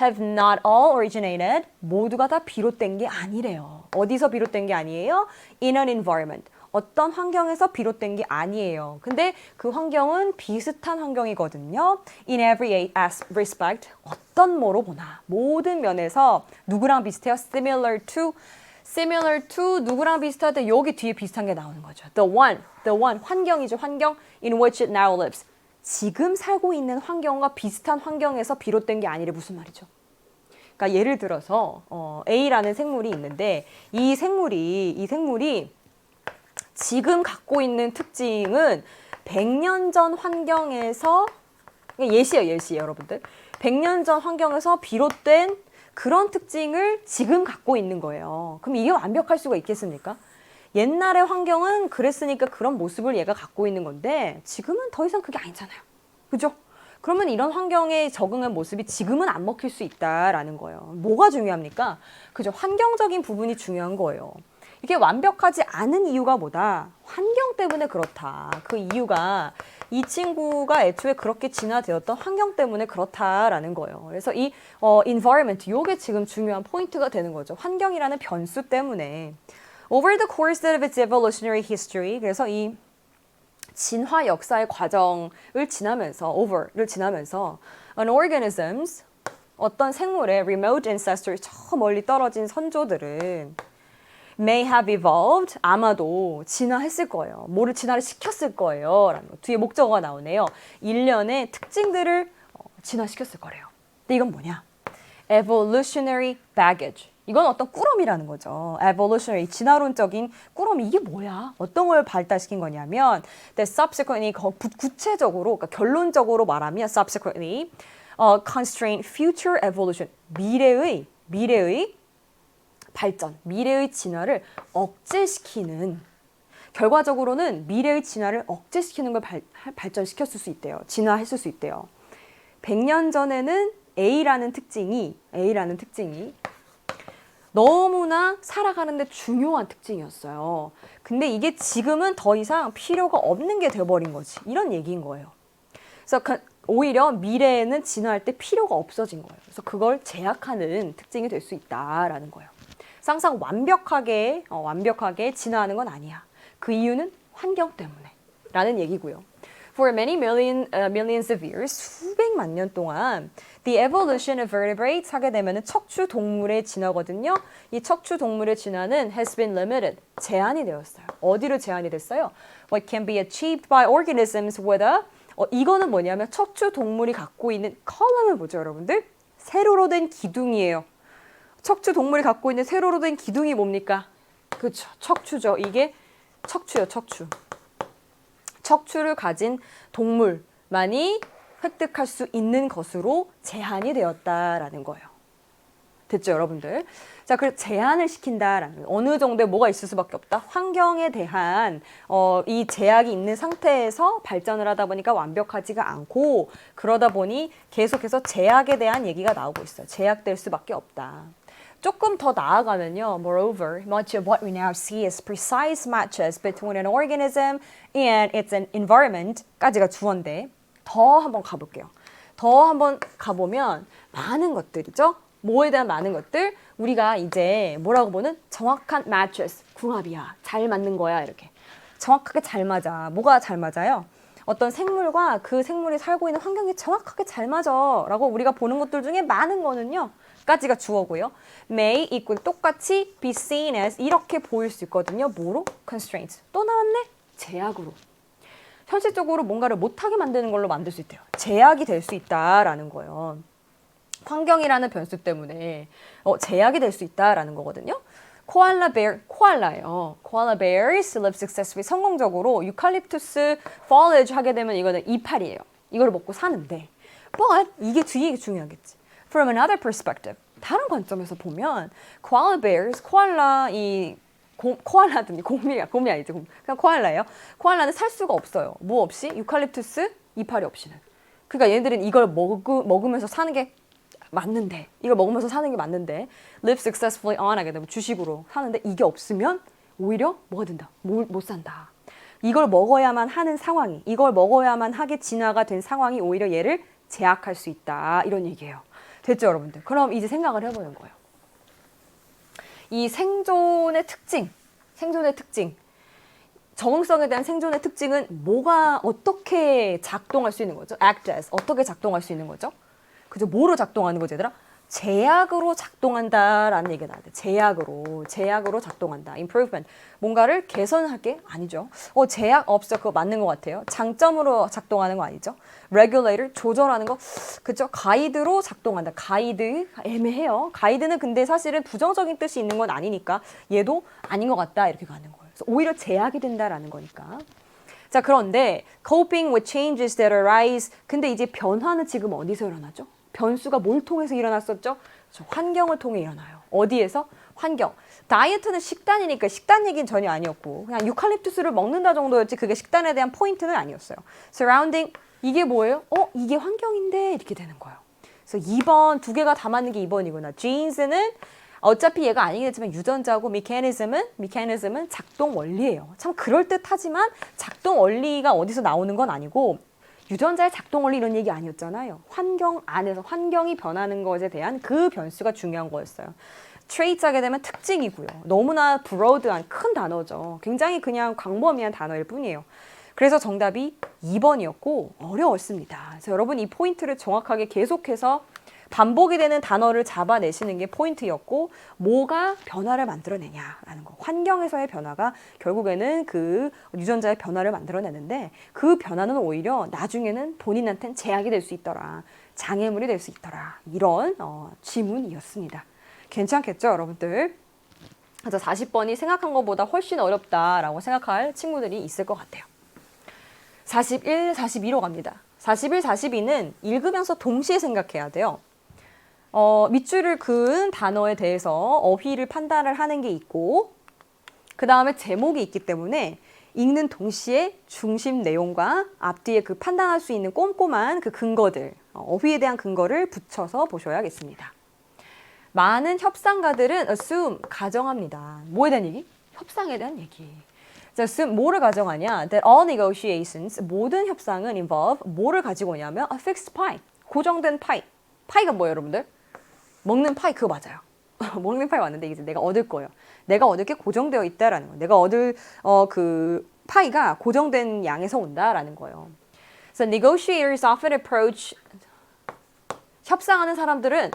have not all originated, 모두가 다 비롯된 게 아니래요. 어디서 비롯된 게 아니에요? In an environment, 어떤 환경에서 비롯된 게 아니에요. 근데 그 환경은 비슷한 환경이거든요. In every respect, 어떤 뭐로 보나 모든 면에서 누구랑 비슷해요? Similar to, similar to 누구랑 비슷하대? 여기 뒤에 비슷한 게 나오는 거죠. the one, 환경이죠. 환경 in which it now lives. 지금 살고 있는 환경과 비슷한 환경에서 비롯된 게 아니래. 무슨 말이죠? 그러니까 예를 들어서 A라는 생물이 있는데 이 생물이 지금 갖고 있는 특징은 100년 전 환경에서 예시예요, 여러분들. 100년 전 환경에서 비롯된 그런 특징을 지금 갖고 있는 거예요. 그럼 이게 완벽할 수가 있겠습니까? 옛날의 환경은 그랬으니까 그런 모습을 얘가 갖고 있는 건데 지금은 더 이상 그게 아니잖아요. 그죠? 그러면 이런 환경에 적응한 모습이 지금은 안 먹힐 수 있다라는 거예요. 뭐가 중요합니까? 그죠? 환경적인 부분이 중요한 거예요. 이게 완벽하지 않은 이유가 뭐다? 환경 때문에 그렇다. 그 이유가 이 친구가 애초에 그렇게 진화되었던 환경 때문에 그렇다라는 거예요. 그래서 이 environment, 이게 지금 중요한 포인트가 되는 거죠. 환경이라는 변수 때문에. Over the course of its evolutionary history, 그래서 이 진화 역사의 과정을 지나면서, over를 지나면서 an organisms, 어떤 생물의 remote ancestors, 저 멀리 떨어진 선조들은 may have evolved, 아마도 진화했을 거예요. 뭐를 진화를 시켰을 거예요. 라는 거. 뒤에 목적어가 나오네요. 일련의 특징들을 진화시켰을 거래요. 근데 이건 뭐냐? evolutionary baggage. 이건 어떤 꾸러미라는 거죠. evolutionary, 진화론적인 꾸러미. 이게 뭐야? 어떤 걸 발달시킨 거냐면 that subsequently, 구체적으로, 그러니까 결론적으로 말하면 subsequently constrain future evolution. 미래의 발전, 미래의 진화를 억제시키는, 결과적으로는 미래의 진화를 억제시키는 걸 발전시켰을 수 있대요. 진화했을 수 있대요. 100년 전에는 A라는 특징이 너무나 살아가는데 중요한 특징이었어요. 근데 이게 지금은 더 이상 필요가 없는 게 되어버린 거지. 이런 얘기인 거예요. 그래서 오히려 미래에는 진화할 때 필요가 없어진 거예요. 그래서 그걸 제약하는 특징이 될 수 있다라는 거예요. 항상 완벽하게 진화하는 건 아니야. 그 이유는 환경 때문에 라는 얘기고요. For many millions of years, 수백만 년 동안 the evolution of vertebrates 하게 되면 척추 동물의 진화거든요. 이 척추 동물의 진화는 has been limited, 제한이 되었어요. 어디로 제한이 됐어요? What can be achieved by organisms with a 이거는 뭐냐면 척추 동물이 갖고 있는 컬럼은 뭐죠, 여러분들? 세로로 된 기둥이에요. 척추 동물이 갖고 있는 세로로 된 기둥이 뭡니까? 그렇죠. 척추죠. 이게 척추예요. 척추를 가진 동물만이 획득할 수 있는 것으로 제한이 되었다라는 거예요. 됐죠, 여러분들? 자, 그래서 제한을 시킨다라는 어느 정도의 뭐가 있을 수밖에 없다. 환경에 대한 이 제약이 있는 상태에서 발전을 하다 보니까 완벽하지가 않고 그러다 보니 계속해서 제약에 대한 얘기가 나오고 있어요. 제약될 수밖에 없다. 조금 더 나아가면요. Moreover, much of what we now see is precise matches between an organism and its environment까지가 주어인데 더 한번 가볼게요. 더 한번 가보면 많은 것들이죠. 뭐에 대한 많은 것들 우리가 이제 뭐라고 보는 정확한 matches, 궁합이야. 잘 맞는 거야. 이렇게 정확하게 잘 맞아. 뭐가 잘 맞아요? 어떤 생물과 그 생물이 살고 있는 환경이 정확하게 잘 맞아 라고 우리가 보는 것들 중에 많은 거는요. 까지가 주어고요. may equal 똑같이 be seen as 이렇게 보일 수 있거든요. 뭐로? constraints. 또 나왔네? 제약으로. 현실적으로 뭔가를 못하게 만드는 걸로 만들 수 있대요. 제약이 될 수 있다라는 거예요. 환경이라는 변수 때문에 제약이 될 수 있다라는 거거든요. 코알라예요. Koala bears live successfully. 성공적으로 유칼립투스 foliage 하게 되면 이거는 이파리예요. 이걸 먹고 사는데 but 이게 뒤에 중요하겠지. From another perspective, 다른 관점에서 보면 koala bears, 코알라든지 곰이 아니지, 그냥 코알라예요. 코알라는 살 수가 없어요. 뭐 없이? 유칼립투스 이파리 없이는. 그러니까 얘네들은 이걸 먹으면서 사는 게 맞는데, live successfully on 하게 되면 주식으로 사는데 이게 없으면 오히려 뭐가 된다? 못 산다. 이걸 먹어야만 하는 상황이, 이걸 먹어야만 하게 진화가 된 상황이 오히려 얘를 제약할 수 있다. 이런 얘기예요. 됐죠, 여러분들? 그럼 이제 생각을 해보는 거예요. 이 생존의 특징, 적응성에 대한 생존의 특징은 뭐가 어떻게 작동할 수 있는 거죠? act as, 어떻게 작동할 수 있는 거죠? 그죠? 뭐로 작동하는 거지, 얘들아? 제약으로 작동한다라는 얘기가 나와요. 제약으로 작동한다. improvement. 뭔가를 개선할 게 아니죠. 제약 없어. 그거 맞는 것 같아요. 장점으로 작동하는 거 아니죠. regulator, 조절하는 거. 그죠? 가이드로 작동한다. 가이드, 애매해요. 가이드는 근데 사실은 부정적인 뜻이 있는 건 아니니까 얘도 아닌 것 같다. 이렇게 가는 거예요. 그래서 오히려 제약이 된다라는 거니까. 자, 그런데 coping with changes that arise. 근데 이제 변화는 지금 어디서 일어나죠? 변수가 뭘 통해서 일어났었죠? 환경을 통해 일어나요. 어디에서? 환경. 다이어트는 식단이니까 식단 얘기는 전혀 아니었고 그냥 유칼립투스를 먹는다 정도였지 그게 식단에 대한 포인트는 아니었어요. surrounding, 이게 뭐예요? 이게 환경인데 이렇게 되는 거예요. 그래서 2번, 두 개가 다 맞는 게 2번이구나. genes는 어차피 얘가 아니긴 했지만 유전자고 mechanism은 작동 원리예요. 참 그럴듯하지만 작동 원리가 어디서 나오는 건 아니고 유전자의 작동 원리 이런 얘기 아니었잖아요. 환경 안에서 환경이 변하는 것에 대한 그 변수가 중요한 거였어요. traits 하게 되면 특징이고요. 너무나 브로드한 큰 단어죠. 굉장히 그냥 광범위한 단어일 뿐이에요. 그래서 정답이 2번이었고 어려웠습니다. 그래서 여러분 이 포인트를 정확하게 계속해서 반복이 되는 단어를 잡아내시는 게 포인트였고 뭐가 변화를 만들어내냐라는 거. 환경에서의 변화가 결국에는 그 유전자의 변화를 만들어내는데 그 변화는 오히려 나중에는 본인한테는 제약이 될 수 있더라. 장애물이 될 수 있더라. 이런 지문이었습니다. 괜찮겠죠, 여러분들? 그래서 40번이 생각한 것보다 훨씬 어렵다라고 생각할 친구들이 있을 것 같아요. 41, 42로 갑니다. 41, 42는 읽으면서 동시에 생각해야 돼요. 밑줄을 그은 단어에 대해서 어휘를 판단을 하는 게 있고 그 다음에 제목이 있기 때문에 읽는 동시에 중심 내용과 앞뒤에 그 판단할 수 있는 꼼꼼한 그 근거들, 어휘에 대한 근거를 붙여서 보셔야겠습니다. 많은 협상가들은 assume, 가정합니다. 뭐에 대한 얘기? 협상에 대한 얘기. 자, assume 뭐를 가정하냐? That all negotiations, 모든 협상은 involve 뭐를 가지고 오냐면 a fixed pie, 고정된 파이. 파이가 뭐예요, 여러분들? 먹는 파이 그거 맞아요. 먹는 파이 맞는데 이제 내가 얻을 거예요. 내가 얻을 게 고정되어 있다라는 거예요. 내가 얻을 그 파이가 고정된 양에서 온다라는 거예요. So negotiators often approach, 협상하는 사람들은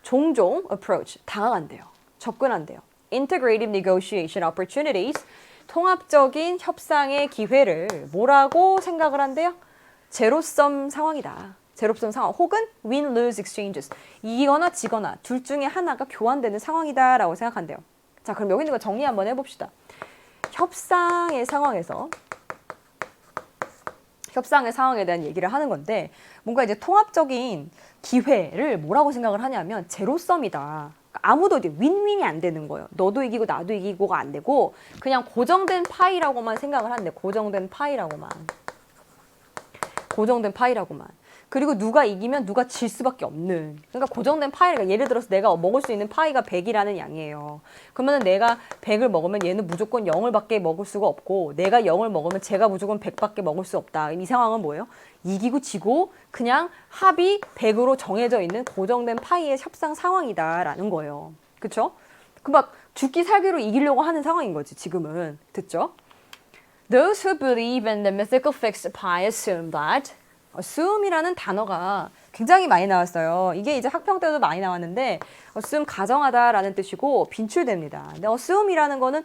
종종 approach, 다가간대요. 접근한대요. Integrative negotiation opportunities, 통합적인 협상의 기회를 뭐라고 생각을 한대요? 제로섬 상황이다. 제로섬 상황 혹은 win-lose exchanges. 이기거나 지거나 둘 중에 하나가 교환되는 상황이다라고 생각한대요. 자, 그럼 여기 있는 거 정리 한번 해봅시다. 협상의 상황에 대한 얘기를 하는 건데 뭔가 이제 통합적인 기회를 뭐라고 생각을 하냐면 제로섬이다. 아무도 이제 윈윈이 안 되는 거예요. 너도 이기고 나도 이기고가 안 되고 그냥 고정된 파이라고만 생각을 하는데 고정된 파이라고만. 그리고 누가 이기면 누가 질 수밖에 없는. 그러니까 고정된 파이가 예를 들어서 내가 먹을 수 있는 파이가 100이라는 양이에요. 그러면 내가 100을 먹으면 얘는 무조건 0을 밖에 먹을 수가 없고 내가 0을 먹으면 제가 무조건 100밖에 먹을 수 없다. 이 상황은 뭐예요? 이기고 지고 그냥 합이 100으로 정해져 있는 고정된 파이의 협상 상황이다라는 거예요. 그렇죠? 그 막 죽기 살기로 이기려고 하는 상황인 거지 지금은. 듣죠? Those who believe in the mythical fixed pie assume that assume이라는 단어가 굉장히 많이 나왔어요. 이게 이제 학평 때도 많이 나왔는데 assume 가정하다라는 뜻이고 빈출됩니다. 근데 assume이라는 거는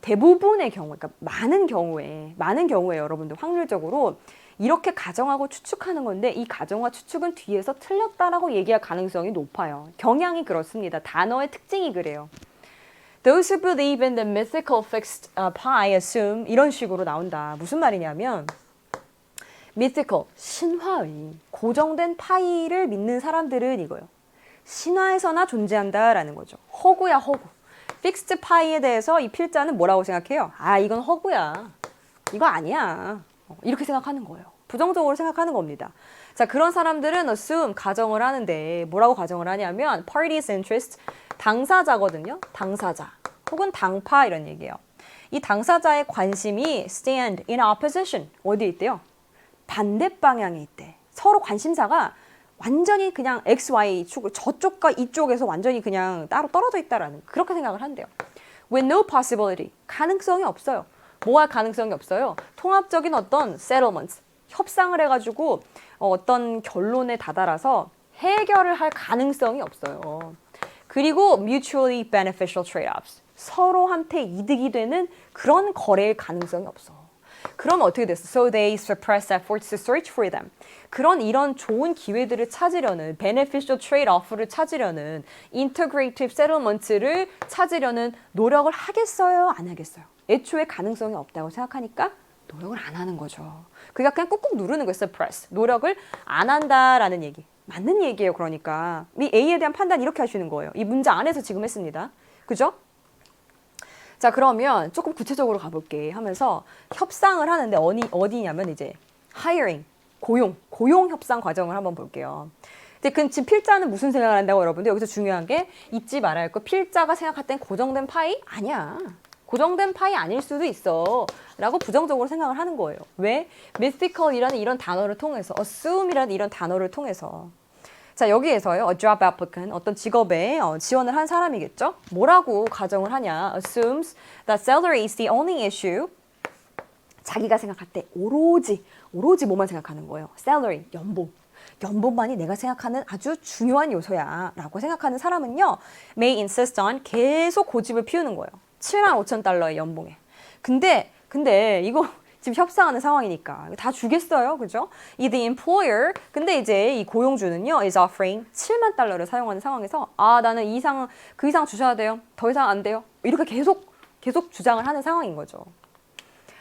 대부분의 경우, 그러니까 많은 경우에 여러분들 확률적으로 이렇게 가정하고 추측하는 건데 이 가정과 추측은 뒤에서 틀렸다라고 얘기할 가능성이 높아요. 경향이 그렇습니다. 단어의 특징이 그래요. Those who believe in the mythical fixed pie assume 이런 식으로 나온다. 무슨 말이냐면 mythical, 신화의 고정된 파이를 믿는 사람들은 이거예요. 신화에서나 존재한다라는 거죠. 허구야, 허구. fixed pie에 대해서 이 필자는 뭐라고 생각해요? 아, 이건 허구야. 이거 아니야. 이렇게 생각하는 거예요. 부정적으로 생각하는 겁니다. 자, 그런 사람들은 assume, 가정을 하는데 뭐라고 가정을 하냐면 party's interest, 당사자거든요. 당사자 혹은 당파 이런 얘기예요. 이 당사자의 관심이 stand in opposition, 어디에 있대요? 반대 방향에 있대. 서로 관심사가 완전히 그냥 X, Y 축, 저쪽과 이쪽에서 완전히 그냥 따로 떨어져 있다라는 그렇게 생각을 한대요. With no possibility, 가능성이 없어요. 뭐 할 가능성이 없어요? 통합적인 어떤 settlements, 협상을 해가지고 어떤 결론에 다다라서 해결을 할 가능성이 없어요. 그리고 mutually beneficial trade-offs. 서로한테 이득이 되는 그런 거래일 가능성이 없어. 그럼 어떻게 됐어? So they suppress efforts to search for them. 이런 좋은 기회들을 찾으려는 beneficial trade-off를 찾으려는 integrative settlement를 찾으려는 노력을 하겠어요? 안 하겠어요? 애초에 가능성이 없다고 생각하니까 노력을 안 하는 거죠. 그러니까 그냥 꾹꾹 누르는 거예요. suppress. 노력을 안 한다라는 얘기. 맞는 얘기예요. 그러니까 이 A에 대한 판단 이렇게 하시는 거예요. 이 문장 안에서 지금 했습니다. 그죠? 자, 그러면 조금 구체적으로 가볼게 하면서 협상을 하는데 어디냐면 이제 hiring, 고용 협상 과정을 한번 볼게요. 근데 지금 필자는 무슨 생각을 한다고 여러분들 여기서 중요한 게 잊지 말아야 할 거 필자가 생각할 땐 고정된 파이 아니야. 고정된 파이 아닐 수도 있어 라고 부정적으로 생각을 하는 거예요. 왜? mythical이라는 이런 단어를 통해서 assume이라는 이런 단어를 통해서 자, 여기에서요. a job applicant, 어떤 직업에 지원을 한 사람이겠죠? 뭐라고 가정을 하냐? assumes that salary is the only issue. 자기가 생각할 때 오로지 뭐만 생각하는 거예요? salary, 연봉만이 내가 생각하는 아주 중요한 요소야 라고 생각하는 사람은요. may insist on 계속 고집을 피우는 거예요. 75,000달러의 연봉에. 근데 이거 지금 협상하는 상황이니까 다 주겠어요. 그죠? the employer, 근데 이제 이 고용주는요, is offering 7만 달러를 사용하는 상황에서 나는 그 이상 주셔야 돼요. 더 이상 안 돼요. 이렇게 계속 주장을 하는 상황인 거죠.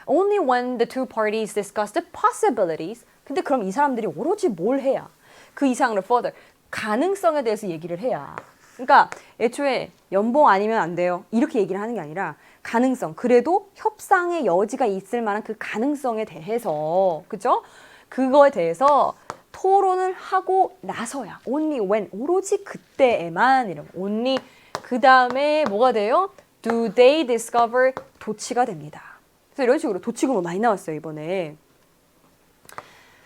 Only when the two parties discuss the possibilities. 근데 그럼 이 사람들이 오로지 뭘 해야? 그 이상으로 further 가능성에 대해서 얘기를 해야. 그러니까 애초에 연봉 아니면 안 돼요. 이렇게 얘기를 하는 게 아니라 가능성, 그래도 협상의 여지가 있을 만한 그 가능성에 대해서, 그죠? 그거에 대해서 토론을 하고 나서야 only when, 오로지 그때에만 이런 only 그 다음에 뭐가 돼요? Do they discover 도치가 됩니다. 그래서 이런 식으로 도치구문 많이 나왔어요 이번에.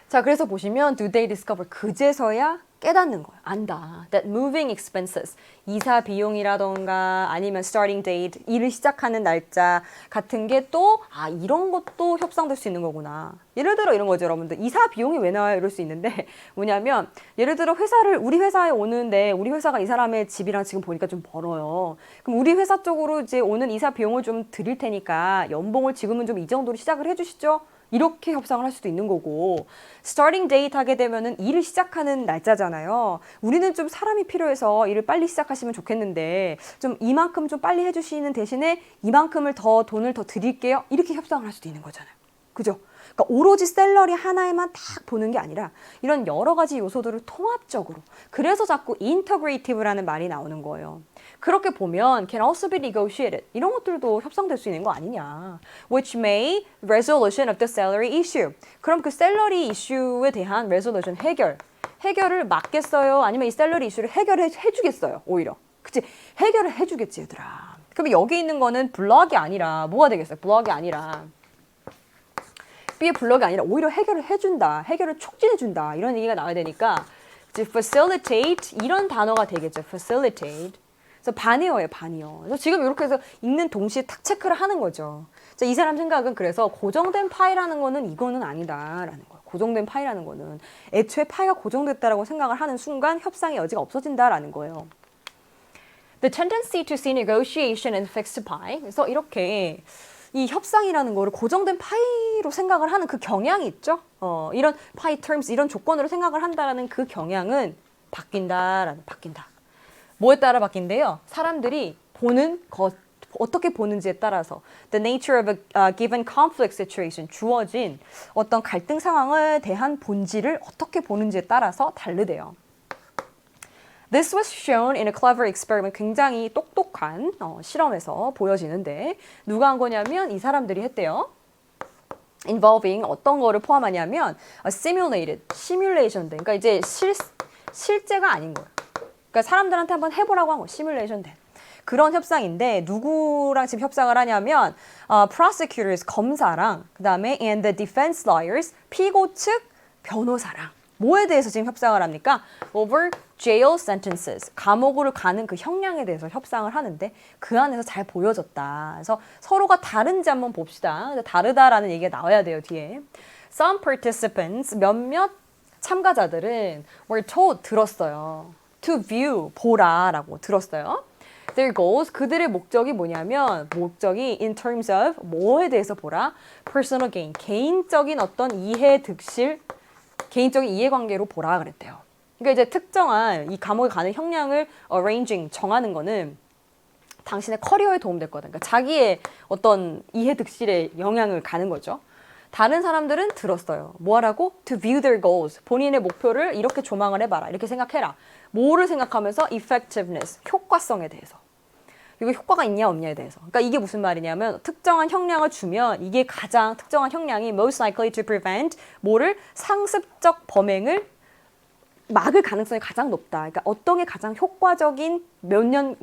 자, 그래서 보시면 do they discover 그제서야 깨닫는 거예요. 안다. That moving expenses, 이사 비용이라던가 아니면 starting date, 일을 시작하는 날짜 같은 게 또 이런 것도 협상될 수 있는 거구나. 예를 들어 이런 거죠, 여러분들. 이사 비용이 왜 나와요? 이럴 수 있는데 뭐냐면 예를 들어 우리 회사에 오는데 우리 회사가 이 사람의 집이랑 지금 보니까 좀 멀어요. 그럼 우리 회사 쪽으로 이제 오는 이사 비용을 좀 드릴 테니까 연봉을 지금은 좀 이 정도로 시작을 해주시죠. 이렇게 협상을 할 수도 있는 거고 starting date 하게 되면은 일을 시작하는 날짜잖아요. 우리는 좀 사람이 필요해서 일을 빨리 시작하시면 좋겠는데 좀 이만큼 좀 빨리 해주시는 대신에 이만큼을 더 돈을 더 드릴게요. 이렇게 협상을 할 수도 있는 거잖아요. 그죠? 그러니까 오로지 샐러리 하나에만 딱 보는 게 아니라 이런 여러 가지 요소들을 통합적으로 그래서 자꾸 integrative라는 말이 나오는 거예요. 그렇게 보면 can also be negotiated. 이런 것들도 협상될 수 있는 거 아니냐. Which may resolution of the salary issue. 그럼 그 샐러리 이슈에 대한 resolution, 해결을 막겠어요? 아니면 이 샐러리 이슈를 해결해 주겠어요? 오히려. 그치? 해결을 해주겠지 얘들아. 그럼 여기 있는 거는 블럭이 아니라 뭐가 되겠어요? 블럭이 아니라 B의 블럭이 아니라 오히려 해결을 해준다. 해결을 촉진해준다. 이런 얘기가 나와야 되니까 이제 facilitate 이런 단어가 되겠죠. facilitate. 그래서 반이어예요, 반이어. 그래서 지금 이렇게 해서 읽는 동시에 탁 체크를 하는 거죠. 자, 이 사람 생각은 그래서 고정된 파이라는 거는 이거는 아니다라는 거예요. 고정된 파이라는 거는 애초에 파이가 고정됐다라고 생각을 하는 순간 협상의 여지가 없어진다라는 거예요. The tendency to see negotiation in fixed pie. 그래서 이렇게 이 협상이라는 거를 고정된 파이로 생각을 하는 그 경향이 있죠. 이런 파이 terms, 이런 조건으로 생각을 한다라는 그 경향은 바뀐다. 뭐에 따라 바뀐대요? 사람들이 보는 것, 어떻게 보는지에 따라서 the nature of a given conflict situation, 주어진 어떤 갈등 상황에 대한 본질을 어떻게 보는지에 따라서 다르대요. This was shown in a clever experiment. 굉장히 똑똑한 실험에서 보여지는데 누가 한 거냐면 이 사람들이 했대요. Involving 어떤 거를 포함하냐면 simulated, 시뮬레이션 된. 그러니까 이제 실제가 아닌 거예요. 그러니까 사람들한테 한번 해보라고 한 거, 시뮬레이션 된. 그런 협상인데 누구랑 지금 협상을 하냐면 prosecutors, 검사랑 그 다음에 and the defense lawyers, 피고 측 변호사랑. 뭐에 대해서 지금 협상을 합니까? Over jail sentences. 감옥으로 가는 그 형량에 대해서 협상을 하는데 그 안에서 잘 보여졌다. 그래서 서로가 다른지 한번 봅시다. 다르다라는 얘기가 나와야 돼요, 뒤에. Some participants, 몇몇 참가자들은 were told 들었어요. to view 보라라고 들었어요. Their goals 그들의 목적이 뭐냐면 목적이 in terms of 뭐에 대해서 보라? personal gain 개인적인 어떤 이해 득실 개인적인 이해관계로 보라 그랬대요. 그러니까 이제 특정한 이 감옥에 가는 형량을 arranging 정하는 거는 당신의 커리어에 도움될 거다. 그러니까 자기의 어떤 이해 득실에 영향을 가는 거죠. 다른 사람들은 들었어요. 뭐 하라고? To view their goals. 본인의 목표를 이렇게 조망을 해봐라. 이렇게 생각해라. 뭐를 생각하면서? Effectiveness. 효과성에 대해서. 이거 효과가 있냐 없냐에 대해서. 그러니까 이게 무슨 말이냐면 특정한 형량을 주면 이게 가장 특정한 형량이 most likely to prevent 뭐를 상습적 범행을 막을 가능성이 가장 높다. 그러니까 어떤 게 가장 효과적인 몇 년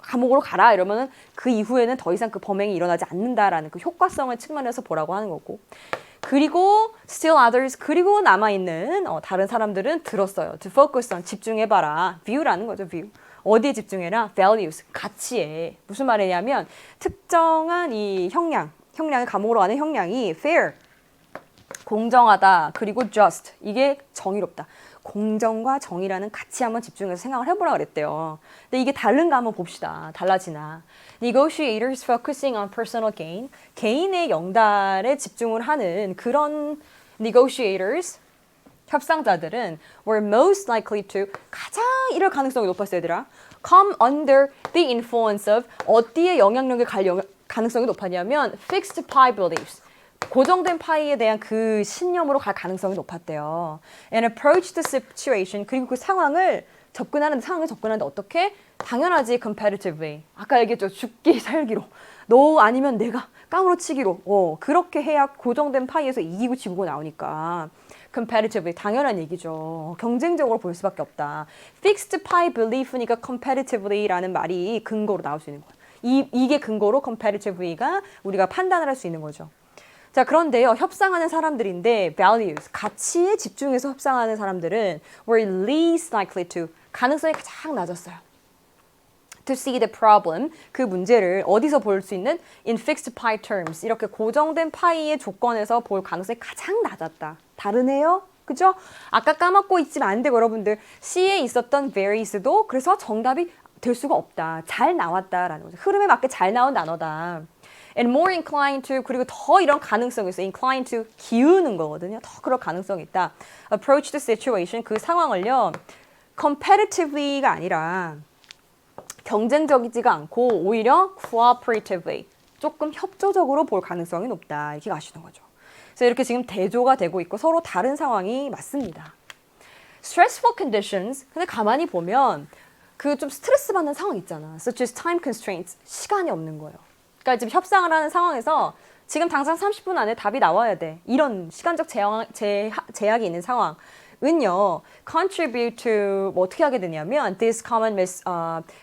감옥으로 가라 이러면은 그 이후에는 더 이상 그 범행이 일어나지 않는다라는 그 효과성을 측면에서 보라고 하는 거고. 그리고 still others 그리고 남아있는 다른 사람들은 들었어요. to focus on 집중해봐라. view라는 거죠. view. 어디에 집중해라? values 가치에. 무슨 말이냐면 특정한 이 형량이 감옥으로 가는 형량이 fair 공정하다 그리고 just 이게 정의롭다. 공정과 정의라는 가치 한번 집중해서 생각을 해보라 그랬대요. 근데 이게 다른가 한번 봅시다. 달라지나. Negotiators focusing on personal gain. 개인의 영달에 집중을 하는 그런 negotiators, 협상자들은 were most likely to 가장 이럴 가능성이 높았어요, 얘들아. come under the influence of 어디에 영향력이 갈 가능성이 높았냐면 fixed pie beliefs. 고정된 파이에 대한 그 신념으로 갈 가능성이 높았대요. And approach the situation. 그리고 그 상황을 접근하는데 어떻게? 당연하지 competitively. 아까 얘기했죠. 죽기 살기로. 너 아니면 내가 까무러치기로. 그렇게 해야 고정된 파이에서 이기고 지고 나오니까. competitively. 당연한 얘기죠. 경쟁적으로 볼 수밖에 없다. fixed pie belief니까 competitively라는 말이 근거로 나올 수 있는 거예요. 이게 근거로 competitively가 우리가 판단을 할 수 있는 거죠. 자, 그런데요, 협상하는 사람들인데 values, 가치에 집중해서 협상하는 사람들은 were least likely to, 가능성이 가장 낮았어요. to see the problem, 그 문제를 어디서 볼 수 있는? in fixed pie terms, 이렇게 고정된 파이의 조건에서 볼 가능성이 가장 낮았다. 다르네요? 그죠? 아까 까먹고 있지만 안 되고 여러분들 C에 있었던 varies도 그래서 정답이 될 수가 없다. 잘 나왔다라는 거죠. 흐름에 맞게 잘 나온 단어다. And more inclined to 그리고 더 이런 가능성이 있어요. inclined to 기우는 거거든요. 더 그럴 가능성이 있다. approach the situation 그 상황을요. competitively가 아니라 경쟁적이지가 않고 오히려 cooperatively 조금 협조적으로 볼 가능성이 높다. 이렇게 가시는 거죠. 그래서 이렇게 지금 대조가 되고 있고 서로 다른 상황이 맞습니다. stressful conditions 근데 가만히 보면 그 좀 스트레스 받는 상황 있잖아. such as time constraints 시간이 없는 거예요. 그러니까 지금 협상을 하는 상황에서 지금 당장 30분 안에 답이 나와야 돼. 이런 시간적 제약이 있는 상황은요. contribute to 뭐 어떻게 하게 되냐면 this common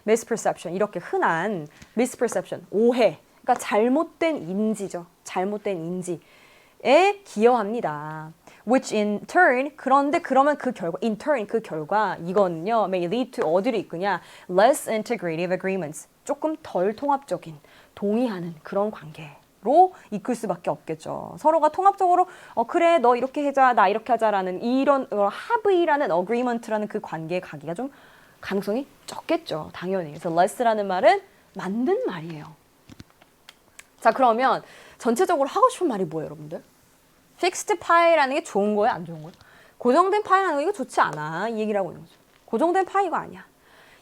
misperception 이렇게 흔한 misperception 오해 그러니까 잘못된 인지죠. 잘못된 인지에 기여합니다. which in turn 그런데 그러면 그 결과 in turn 그 결과 이거는요 may lead to 어디로 이끄냐 less integrative agreements 조금 덜 통합적인 동의하는 그런 관계로 이끌 수밖에 없겠죠. 서로가 통합적으로 그래 너 이렇게 하자 나 이렇게 하자라는 이런 합의라는 agreement라는 그 관계에 가기가 좀 가능성이 적겠죠. 당연히. 그래서 less라는 말은 맞는 말이에요. 자 그러면 전체적으로 하고 싶은 말이 뭐예요 여러분들? fixed pie라는 게 좋은 거예요? 안 좋은 거예요? 고정된 파이라는 거 이거 좋지 않아. 이 얘기를 하고 있는 거죠. 고정된 파이가 아니야.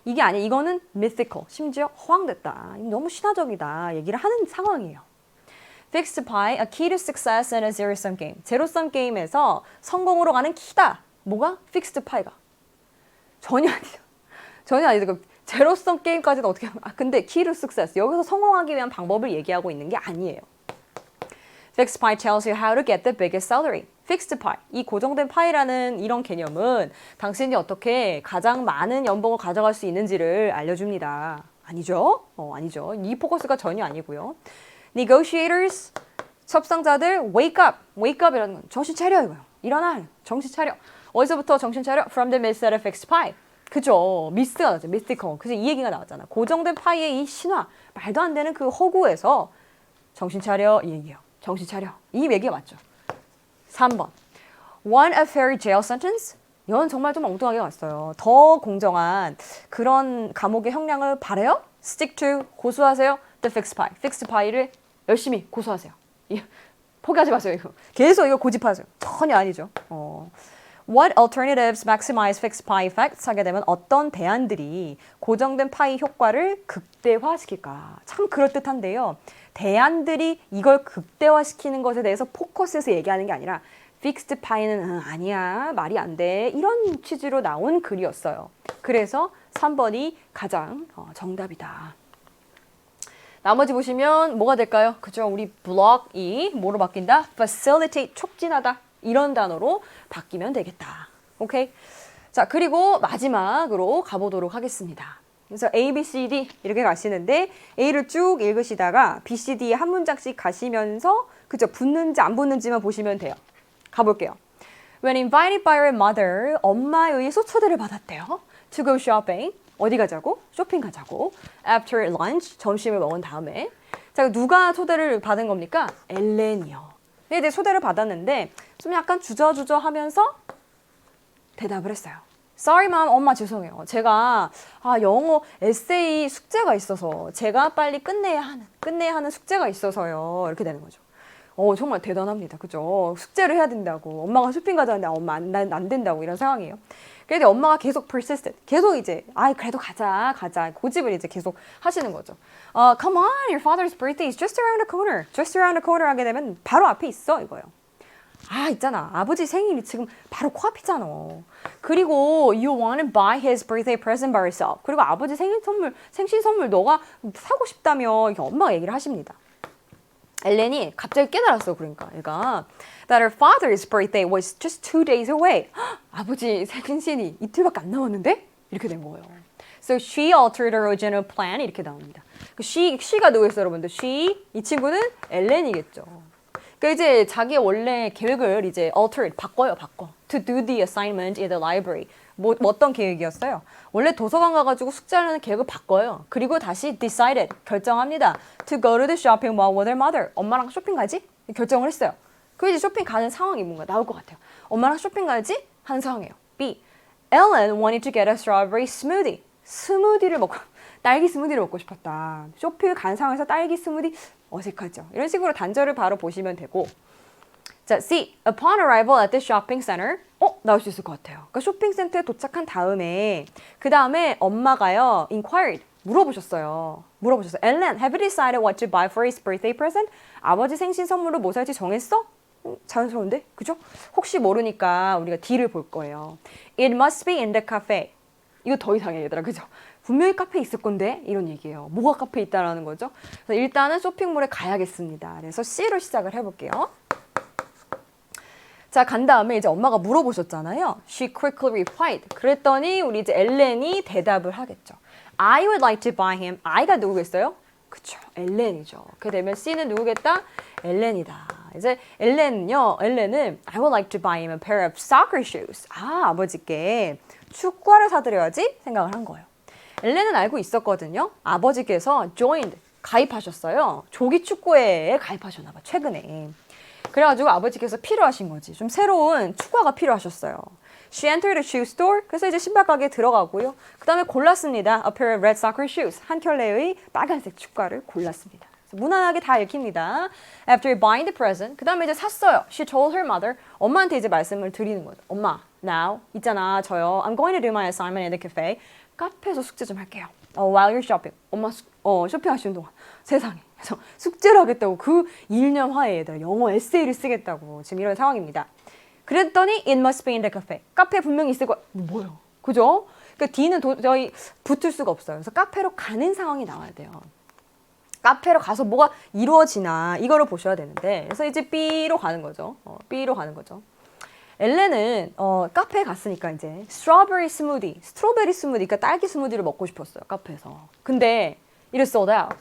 이게 아니야. 이거는 mythical. 심지어 허황됐다. 너무 신화적이다. 얘기를 하는 상황이에요. Fixed pie, a key to success in a zero-sum game. 제로섬 게임에서 성공으로 가는 키다. 뭐가? Fixed pie가. 전혀 아니죠. 전혀 아니죠. 제로섬 게임까지는 어떻게 하면 근데 key to success. 여기서 성공하기 위한 방법을 얘기하고 있는 게 아니에요. Fixed pie tells you how to get the biggest salary. Fixed pie. 이 고정된 파이라는 이런 개념은 당신이 어떻게 가장 많은 연봉을 가져갈 수 있는지를 알려줍니다. 아니죠? 아니죠. 이 포커스가 전혀 아니고요. Negotiators, 협상자들, wake up. wake up이라는 건 정신 차려 이거요. 일어나. 정신 차려. 어디서부터 정신 차려? From the midst of fixed pie. 그죠. 미스가 나죠. mythical. 그래서 이 얘기가 나왔잖아. 고정된 파이의 이 신화. 말도 안 되는 그 허구에서 정신 차려 이 얘기예요. 정신 차려. 이 얘기가 맞죠. 3번. Want a fairy jail sentence? 이건 정말 좀 엉뚱하게 왔어요. 더 공정한 그런 감옥의 형량을 바래요? Stick to, 고수하세요. The fixed pie. fixed pie를 열심히 고수하세요. 포기하지 마세요. 이거. 계속 이거 고집하세요. 전혀 아니죠. What alternatives maximize fixed pie effects 하게 되면 어떤 대안들이 고정된 파이 효과를 극대화시킬까? 참 그럴듯한데요. 대안들이 이걸 극대화시키는 것에 대해서 포커스해서 얘기하는 게 아니라 픽스드 파이는 아니야, 말이 안 돼. 이런 취지로 나온 글이었어요. 그래서 3번이 가장 정답이다. 나머지 보시면 뭐가 될까요? 그죠? 우리 block이 뭐로 바뀐다? facilitate, 촉진하다. 이런 단어로 바뀌면 되겠다. 오케이? 자, 그리고 마지막으로 가보도록 하겠습니다. 그래서 A, B, C, D 이렇게 가시는데 A를 쭉 읽으시다가 B, C, D에 한 문장씩 가시면서 그죠? 붙는지 안 붙는지만 보시면 돼요. 가볼게요. When invited by her mother, 엄마에 의해서 초대를 받았대요. To go shopping. 어디 가자고? 쇼핑 가자고. After lunch, 점심을 먹은 다음에. 자, 누가 초대를 받은 겁니까? 엘렌이요. 근데 초대를 받았는데 좀 약간 주저주저 하면서 대답을 했어요. Sorry, mom. 엄마 죄송해요. 제가 영어 에세이 숙제가 있어서 제가 빨리 끝내야 하는 숙제가 있어서요. 이렇게 되는 거죠. 정말 대단합니다. 그죠? 숙제를 해야 된다고. 엄마가 쇼핑 가자는데 엄마 안 된다고 이런 상황이에요. 그런데 엄마가 계속 persisted. 계속 이제 그래도 가자. 고집을 이제 계속 하시는 거죠. Come on, your father's birthday is just around the corner. Just around the corner 하게 되면 바로 앞에 있어 이거예요. 있잖아. 아버지 생일이 지금 바로 코앞이잖아. 그리고 you want to buy his birthday present by yourself. 그리고 아버지 생신 선물 너가 사고 싶다며 이렇게 엄마가 얘기를 하십니다. 엘렌이 갑자기 깨달았어. 그러니까 얘가 that her father's birthday was just 2 days away. 아버지 생신이 이틀밖에 안 남았는데? 이렇게 된 거예요. So she altered her original plan. 이렇게 나옵니다. she가 누구였어요, 여러분들? 이 친구는 엘렌이겠죠. 그러니까 이제 자기의 원래 계획을 이제 altered, 바꿔. To do the assignment in the library. 뭐 어떤 계획이었어요? 원래 도서관 가가지고 숙제하는 계획을 바꿔요. 그리고 다시 decided, 결정합니다. To go to the shopping mall with her mother. 엄마랑 쇼핑 가지? 결정을 했어요. 그 이제 쇼핑 가는 상황이 뭔가 나올 것 같아요. 엄마랑 쇼핑 가지? 하는 상황이에요. B. Ellen wanted to get a strawberry smoothie. 딸기 스무디를 먹고 싶었다. 쇼핑 간 상황에서 딸기 스무디 어색하죠. 이런 식으로 단절을 바로 보시면 되고. 자, C. Upon arrival at the shopping center. 나올 수 있을 것 같아요. 그러니까 쇼핑센터에 도착한 다음에 그 다음에 엄마가요. inquired. 물어보셨어요. Ellen, have you decided what to buy for his birthday present? 아버지 생신 선물로 뭐 살지 정했어? 자연스러운데? 그죠? 혹시 모르니까 우리가 D를 볼 거예요. It must be in the cafe. 이거 더 이상해 얘들아. 그죠? 분명히 카페에 있을 건데 이런 얘기예요. 뭐가 카페에 있다라는 거죠? 그래서 일단은 쇼핑몰에 가야겠습니다. 그래서 C로 시작을 해볼게요. 자, 간 다음에 이제 엄마가 물어보셨잖아요. She quickly replied. 그랬더니 우리 이제 엘렌이 대답을 하겠죠. I would like to buy him. I가 누구겠어요? 그쵸, 엘렌이죠. 그렇게 되면 C는 누구겠다? 엘렌이다. 이제 엘렌은 I would like to buy him a pair of soccer shoes. 아버지께 축구화를 사드려야지 생각을 한 거예요. 엘렌은 알고 있었거든요. 아버지께서 joined, 가입하셨어요. 조기 축구회에 가입하셨나 봐, 최근에. 그래가지고 아버지께서 필요하신 거지. 좀 새로운 축구화가 필요하셨어요. She entered a shoe store. 그래서 이제 신발 가게에 들어가고요. 그 다음에 골랐습니다. A pair of red soccer shoes. 한 켤레의 빨간색 축구화를 골랐습니다. 무난하게 다 읽힙니다. After buying the present. 그 다음에 이제 샀어요. She told her mother. 엄마한테 이제 말씀을 드리는 거죠. 엄마, now, 있잖아, 저요. I'm going to do my assignment in the cafe. 카페에서 숙제 좀 할게요. While you're shopping. 엄마 쇼핑하시는 동안. 세상에. 그래서 숙제를 하겠다고 그 일념하에 얘들아 영어 에세이를 쓰겠다고 지금 이런 상황입니다. 그랬더니 it must be in the cafe. 카페에 분명히 있을 거야. 뭐예요? 그죠? 그러니까 D는 도저히 붙을 수가 없어요. 그래서 카페로 가는 상황이 나와야 돼요. 카페로 가서 뭐가 이루어지나 이거를 보셔야 되는데 그래서 이제 B로 가는 거죠. B로 가는 거죠. 엘렌은 카페에 갔으니까 이제 스트로베리 스무디, 그러니까 딸기 스무디를 먹고 싶었어요. 카페에서. 근데 it is sold out.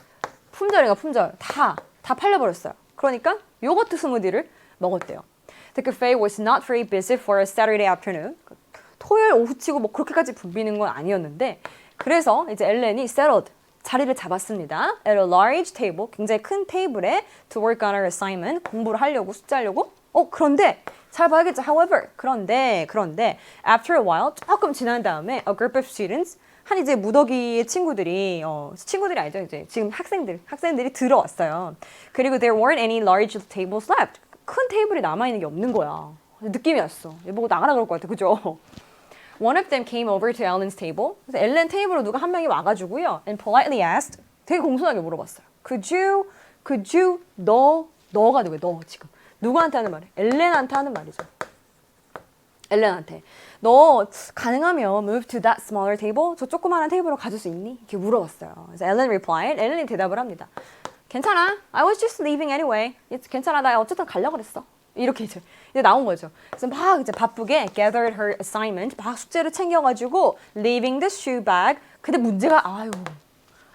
품절. 다 팔려버렸어요. 그러니까 요거트 스무디를 먹었대요. The cafe was not very busy for a Saturday afternoon. 토요일 오후치고 뭐 그렇게까지 붐비는 건 아니었는데 그래서 이제 엘렌이 settled, 자리를 잡았습니다. At a large table, 굉장히 큰 테이블에 to work on her assignment, 공부를 하려고, 숙제하려고 그런데 잘 봐야겠죠. However, 그런데 after a while 조금 지난 다음에 a group of students 한 이제 무더기의 친구들이 친구들이 아니죠. 이제 지금 학생들이 들어왔어요. 그리고 there weren't any large tables left. 큰 테이블이 남아 있는 게 없는 거야. 느낌이 왔어. 얘 보고 나가라 그럴 것 같아. 그죠? One of them came over to Ellen's table. 그래서 엘렌 테이블로 누가 한 명이 와가지고요. And politely asked. 되게 공손하게 물어봤어요. Could you, 너가 누구야? 너 지금. 누구한테 하는 말이야? 엘렌한테 하는 말이죠. 엘렌한테. 너 가능하면 move to that smaller table? 저 조그마한 테이블로 가줄 수 있니? 이렇게 물어봤어요. 그래서 Ellen replied. 엘렌이 대답을 합니다. 괜찮아. I was just leaving anyway. 괜찮아. 나 어쨌든 가려고 그랬어. 이렇게 이제 나온 거죠. 그래서 막 이제 바쁘게 gathered her assignment, 막 숙제를 챙겨가지고 leaving the shoe bag. 근데 문제가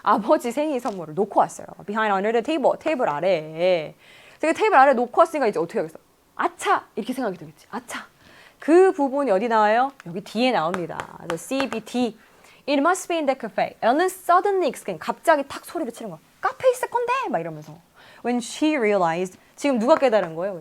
아버지 생일 선물을 놓고 왔어요. behind under the table, 테이블 아래에. 그래서 테이블 아래에 놓고 왔으니까 이제 어떻게 하겠어? 아차! 이렇게 생각이 들겠지. 아차! 그 부분이 어디 나와요? 여기 뒤에 나옵니다. The CBT. It must be in the cafe. Ellen suddenly exclaimed. 갑자기 탁 소리를 치는 거야. 카페에 있을 건데! 막 이러면서. When she realized. 지금 누가 깨달은 거예요?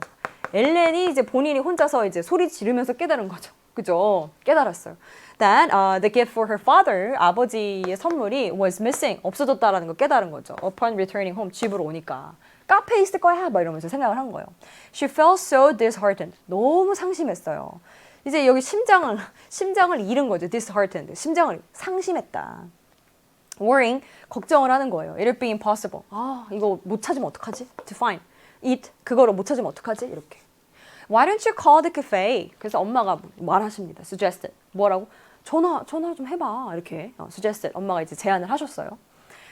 엘렌이 이제 본인이 혼자서 이제 소리 지르면서 깨달은 거죠. 그죠? 깨달았어요. That the gift for her father, 아버지의 선물이 was missing, 없어졌다라는 걸 깨달은 거죠. Upon returning home, 집으로 오니까. 카페에 있을 거야! 막 이러면서 생각을 한 거예요. She felt so disheartened. 너무 상심했어요. 이제 여기 심장을 잃은 거죠. disheartened. 심장을 상심했다. Worrying, 걱정을 하는 거예요. It'll be impossible. 이거 못 찾으면 어떡하지? To find. it, 그거를 못 찾으면 어떡하지? 이렇게. Why don't you call the cafe? 그래서 엄마가 말하십니다. suggested. 뭐라고? 전화 좀 해봐. 이렇게 suggested. 엄마가 이제 제안을 하셨어요.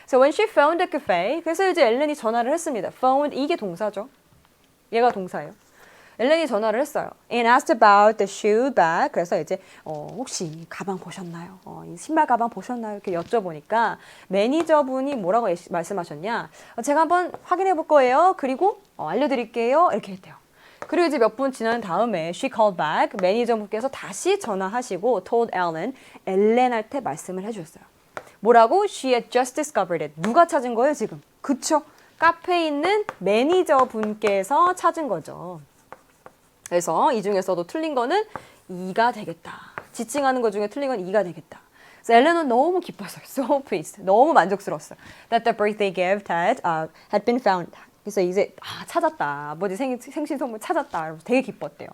So when she phoned the cafe, 그래서 이제 엘렌이 전화를 했습니다. phoned, 이게 동사죠. 얘가 동사예요. 엘렌이 전화를 했어요. And asked about the shoe bag. 그래서 이제 혹시 가방 보셨나요? 이 신발 가방 보셨나요? 이렇게 여쭤보니까 매니저분이 뭐라고 말씀하셨냐? 제가 한번 확인해 볼 거예요. 그리고 알려드릴게요. 이렇게 했대요. 그리고 이제 몇 분 지난 다음에 she called back. 매니저분께서 다시 전화하시고 told Ellen. 엘렌한테 말씀을 해주셨어요. 뭐라고? She had just discovered it. 누가 찾은 거예요 지금? 그쵸? 카페에 있는 매니저분께서 찾은 거죠. 그래서 이 중에서도 틀린 거는 2가 되겠다. 지칭하는 것 중에 틀린 건 2가 되겠다. 그래서 엘렌은 너무 기뻤어요. So pleased. 너무 만족스러웠어요. That the birthday gift had been found. 그래서 이제 찾았다. 아버지 생신 선물 찾았다. 되게 기뻤대요.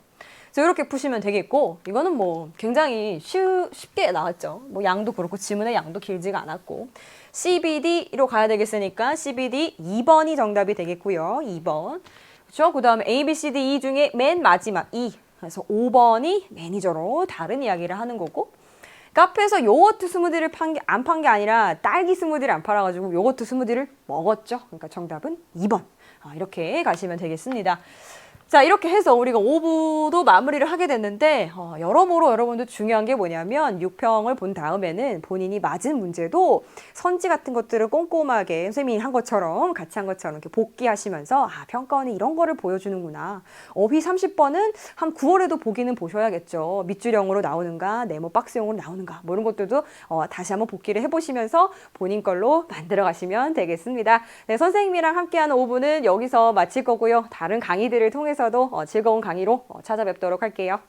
그래서 이렇게 푸시면 되겠고 이거는 뭐 굉장히 쉽게 나왔죠. 뭐 양도 그렇고 지문의 양도 길지가 않았고 CBD로 가야 되겠으니까 CBD 2번이 정답이 되겠고요. 2번. 그렇죠? 그 다음에 A, B, C, D, E 중에 맨 마지막 E. 그래서 5번이 매니저로 다른 이야기를 하는 거고 카페에서 요거트 스무디를 안 판 게 아니라 딸기 스무디를 안 팔아가지고 요거트 스무디를 먹었죠. 그러니까 정답은 2번. 이렇게 가시면 되겠습니다. 자, 이렇게 해서 우리가 5부도 마무리를 하게 됐는데 여러모로 여러분들 중요한 게 뭐냐면 6평을 본 다음에는 본인이 맞은 문제도 선지 같은 것들을 꼼꼼하게 선생님이 한 것처럼 같이 한 것처럼 이렇게 복기하시면서 평가원이 이런 거를 보여주는구나. 어휘 30번은 한 9월에도 보기는 보셔야겠죠. 밑줄형으로 나오는가 네모 박스형으로 나오는가 뭐 이런 것들도 다시 한번 복기를 해보시면서 본인 걸로 만들어 가시면 되겠습니다. 네, 선생님이랑 함께하는 5부는 여기서 마칠 거고요. 다른 강의들을 통해서 도 즐거운 강의로 찾아뵙도록 할게요.